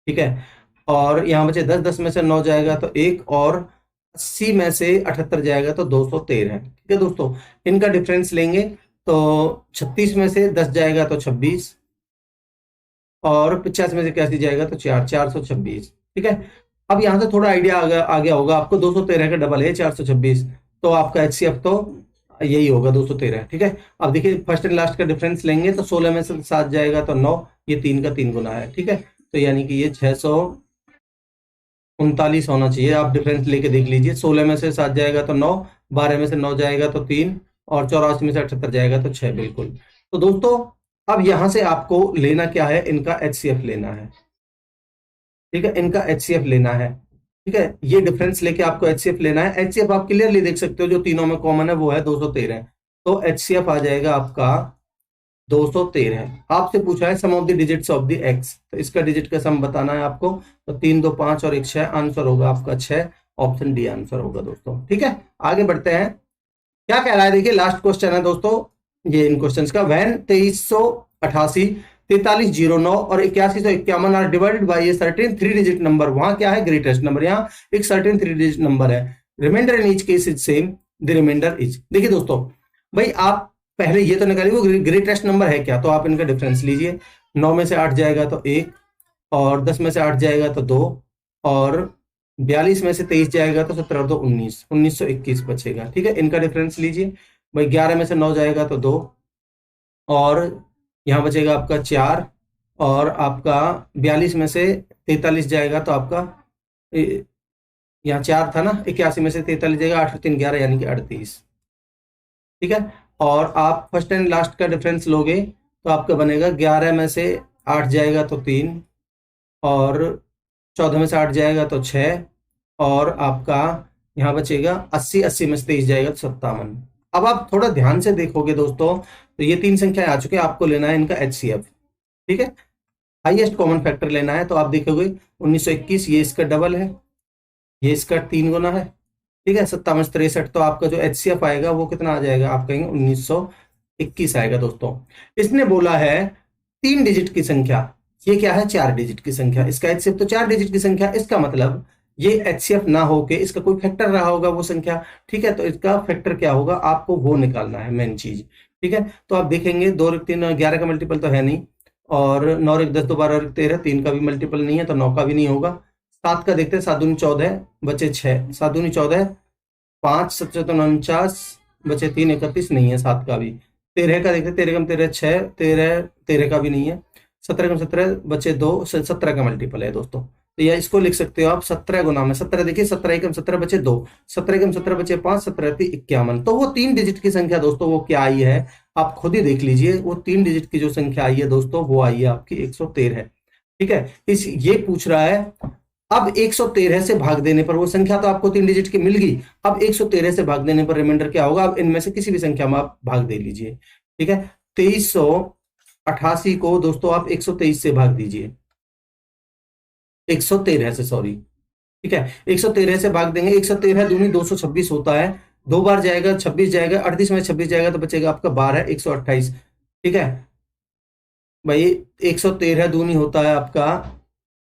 ठीक है, और यहां बचे 10, 10 में से 9 जाएगा तो 1, और 80 में से 78 जाएगा तो 213। ठीक है दोस्तों, इनका डिफरेंस लेंगे तो 36 में से 10 जाएगा तो 26, और 85 में से 81 जाएगा तो 426। ठीक है, अब यहां से थोड़ा आइडिया आ गया होगा आपको। 213 का डबल है 426, तो आपका एचसीएफ तो यही होगा 213। ठीक है, अब देखिए फर्स्ट एंड लास्ट का डिफरेंस लेंगे तो 16 में से 7 जाएगा तो 9, ये 3 का 3 गुना है। ठीक है, तो यानी कि ये 639 होना चाहिए। आप डिफरेंस लेके देख लीजिए, 16 में से 7 जाएगा तो 9, 12 में से 9 जाएगा तो 3, और 84 में से 78 जाएगा तो 6। बिल्कुल। तो दोस्तों अब यहां से आपको लेना क्या है? इनका एचसीएफ लेना है। ठीक है, इनका एचसीएफ लेना है। ठीक है, ये डिफरेंस लेके आपको एचसीएफ लेना है। एचसीएफ आप क्लियरली देख सकते हो, जो तीनों में कॉमन है वो है 213। तो एचसीएफ आ जाएगा आपका 213। आपसे पूछा है sum of the digits of the X, तो इसका डिजिट का सम बताना है आपको। तो 3 2 5 और 1 6, आंसर होगा आपका 6, ऑप्शन डी आंसर होगा दोस्तों। ठीक है, आगे बढ़ते हैं। क्या कह रहा है? देखिए लास्ट क्वेश्चन है दोस्तों ये इन क्वेश्चंस का। वैन 2388 4309 और 8151 are divided by a certain 3 digit number, वहां क्या है? Greatest number. यहाँ एक सर्टेन 3 डिजिट नंबर है, remainder in each case is same, the remainder is. देखिए दोस्तों, भाई आप पहले ये तो निकालिए वो ग्रेटेस्ट नंबर है क्या, तो आप इनका डिफरेंस लीजिए। 9 में से 8 जाएगा तो 1, और 10 में से 8 जाएगा तो 2, और 42 में से 23 जाएगा तो 17 और 2 19, 1921 बचेगा। ठीक है, इनका डिफरेंस लीजिए। भाई 11 में से 9 जाएगा तो 2, और यहाँ बचेगा आपका 4, और आपका 42 में से 43 जाएगा तो आपका यहाँ 4 था ना, 81 में से 43 जाएगा, 8 और 3 11 यानी कि 38। ठीक है, और आप फर्स्ट एंड लास्ट का डिफरेंस लोगे तो आपका बनेगा 11 में से 8 जाएगा तो 3, और 14 में से 8 जाएगा तो 6, और आपका यहाँ बचेगा 80 में से 23 जाएगा तो 57। अब आप थोड़ा ध्यान से देखोगे दोस्तों तो ये 3 संख्याएं आ चुकी है, आपको लेना है इनका HCF। ठीक है, हाईएस्ट कॉमन फैक्टर लेना है, तो आप देखोगे 1921 ये इसका डबल है, ये इसका 3 गुना है। ठीक है, 57 63, तो आपका जो HCF आएगा वो कितना आ जाएगा, आप कहेंगे 1921 आएगा दोस्तों। इसने बोला है 3 डिजिट की संख्या, ये क्या है 4 डिजिट की संख्या, इसका HCF तो 4 डिजिट की संख्या, इसका मतलब ये HCF ना होके इसका कोई फैक्टर रहा होगा वो संख्या। ठीक है, तो इसका फैक्टर क्या होगा आपको वो निकालना है मेन चीज। ठीक है, तो आप देखेंगे 2 और 3 11 का मल्टीपल तो है नहीं, और 9 और 1 10 2 12 और 1 13, 3 का भी मल्टीपल नहीं है तो 9 का भी नहीं होगा। 7 का देखते हैं, 7 दूनी 14 बचे 6, 7 दूनी 14, 5 7 तो 49 बचे 3 31 नहीं है 7 का भी। 13 का देखते हैं, 13 कम 13 6, 13 का भी नहीं है। 17 कम 17 बचे 2, 17 का मल्टीपल है दोस्तों, तो या इसको लिख सकते हो आप 17 गुना में 17। देखिए 17 कम 17 बचे 2, 17 कम 17 बचे 5, 17 51। तो वो 3 डिजिट की संख्या दोस्तों वो क्या आई है आप खुद ही देख लीजिए, वो 3 डिजिट की जो संख्या आई है दोस्तों वो आई है आपकी 113। ठीक है, ये पूछ रहा है अब 113 से भाग देने पर, वो संख्या तो आपको 3 डिजिट की मिल गई, अब 113 से भाग देने पर रिमाइंडर क्या होगा, अब इनमें से किसी भी संख्या में आप भाग दे लीजिए। ठीक है, 2388 को दोस्तों आप 123 से भाग दीजिए, 113 से, सॉरी। ठीक है, 113 से भाग देंगे, 113 दूनी 226 होता है, 2 बार जाएगा 26 जाएगा, 38 में 26 जाएगा तो बचेगा आपका 12 128। ठीक है भाई, 113 दूनी होता है आपका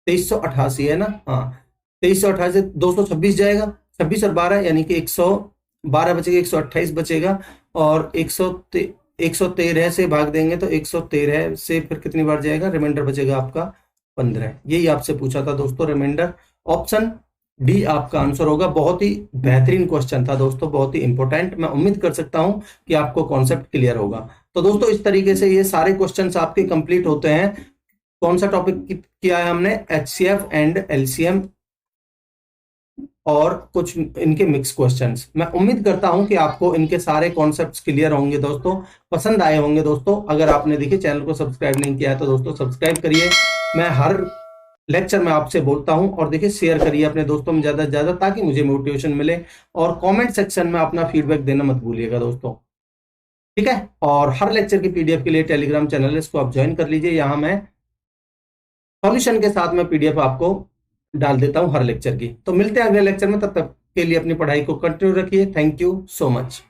2388 है ना, हाँ 2388 से 226 जाएगा, 26 और 12 यानी कि 112 बचेगा, 128 बचेगा, और 113 से भाग देंगे तो 113 से फिर कितनी बार जाएगा, रिमाइंडर बचेगा आपका 15। यही आपसे पूछा था दोस्तों रिमाइंडर, ऑप्शन डी आपका आंसर होगा। बहुत ही बेहतरीन क्वेश्चन था दोस्तों, बहुत ही इंपॉर्टेंट। मैं उम्मीद कर सकता हूं कि आपको कॉन्सेप्ट क्लियर होगा। तो दोस्तों इस तरीके से ये सारे क्वेश्चंस आपके कंप्लीट होते हैं। कौन सा टॉपिक किया है हमने, HCF एंड LCM और कुछ इनके मिक्स क्वेश्चंस। मैं उम्मीद करता हूं कि आपको इनके सारे कॉन्सेप्ट्स क्लियर होंगे दोस्तों, पसंद आए होंगे दोस्तों। अगर आपने देखिए चैनल को सब्सक्राइब नहीं किया है तो दोस्तों सब्सक्राइब करिए। मैं हर लेक्चर में आपसे बोलता हूं, और देखिए शेयर करिए अपने दोस्तों में ज्यादा से ज्यादा, ताकि मुझे मोटिवेशन मिले, और कमेंट सेक्शन में अपना फीडबैक देना मत भूलिएगा दोस्तों। ठीक है, और हर लेक्चर की PDF के लिए टेलीग्राम चैनल है, इसको आप ज्वाइन कर लीजिए। यहाँ मैं सॉल्यूशन के साथ में PDF आपको डाल देता हूं हर लेक्चर की। तो मिलते हैं अगले लेक्चर में, तब तक के लिए अपनी पढ़ाई को कंटिन्यू रखिए। Thank you so much.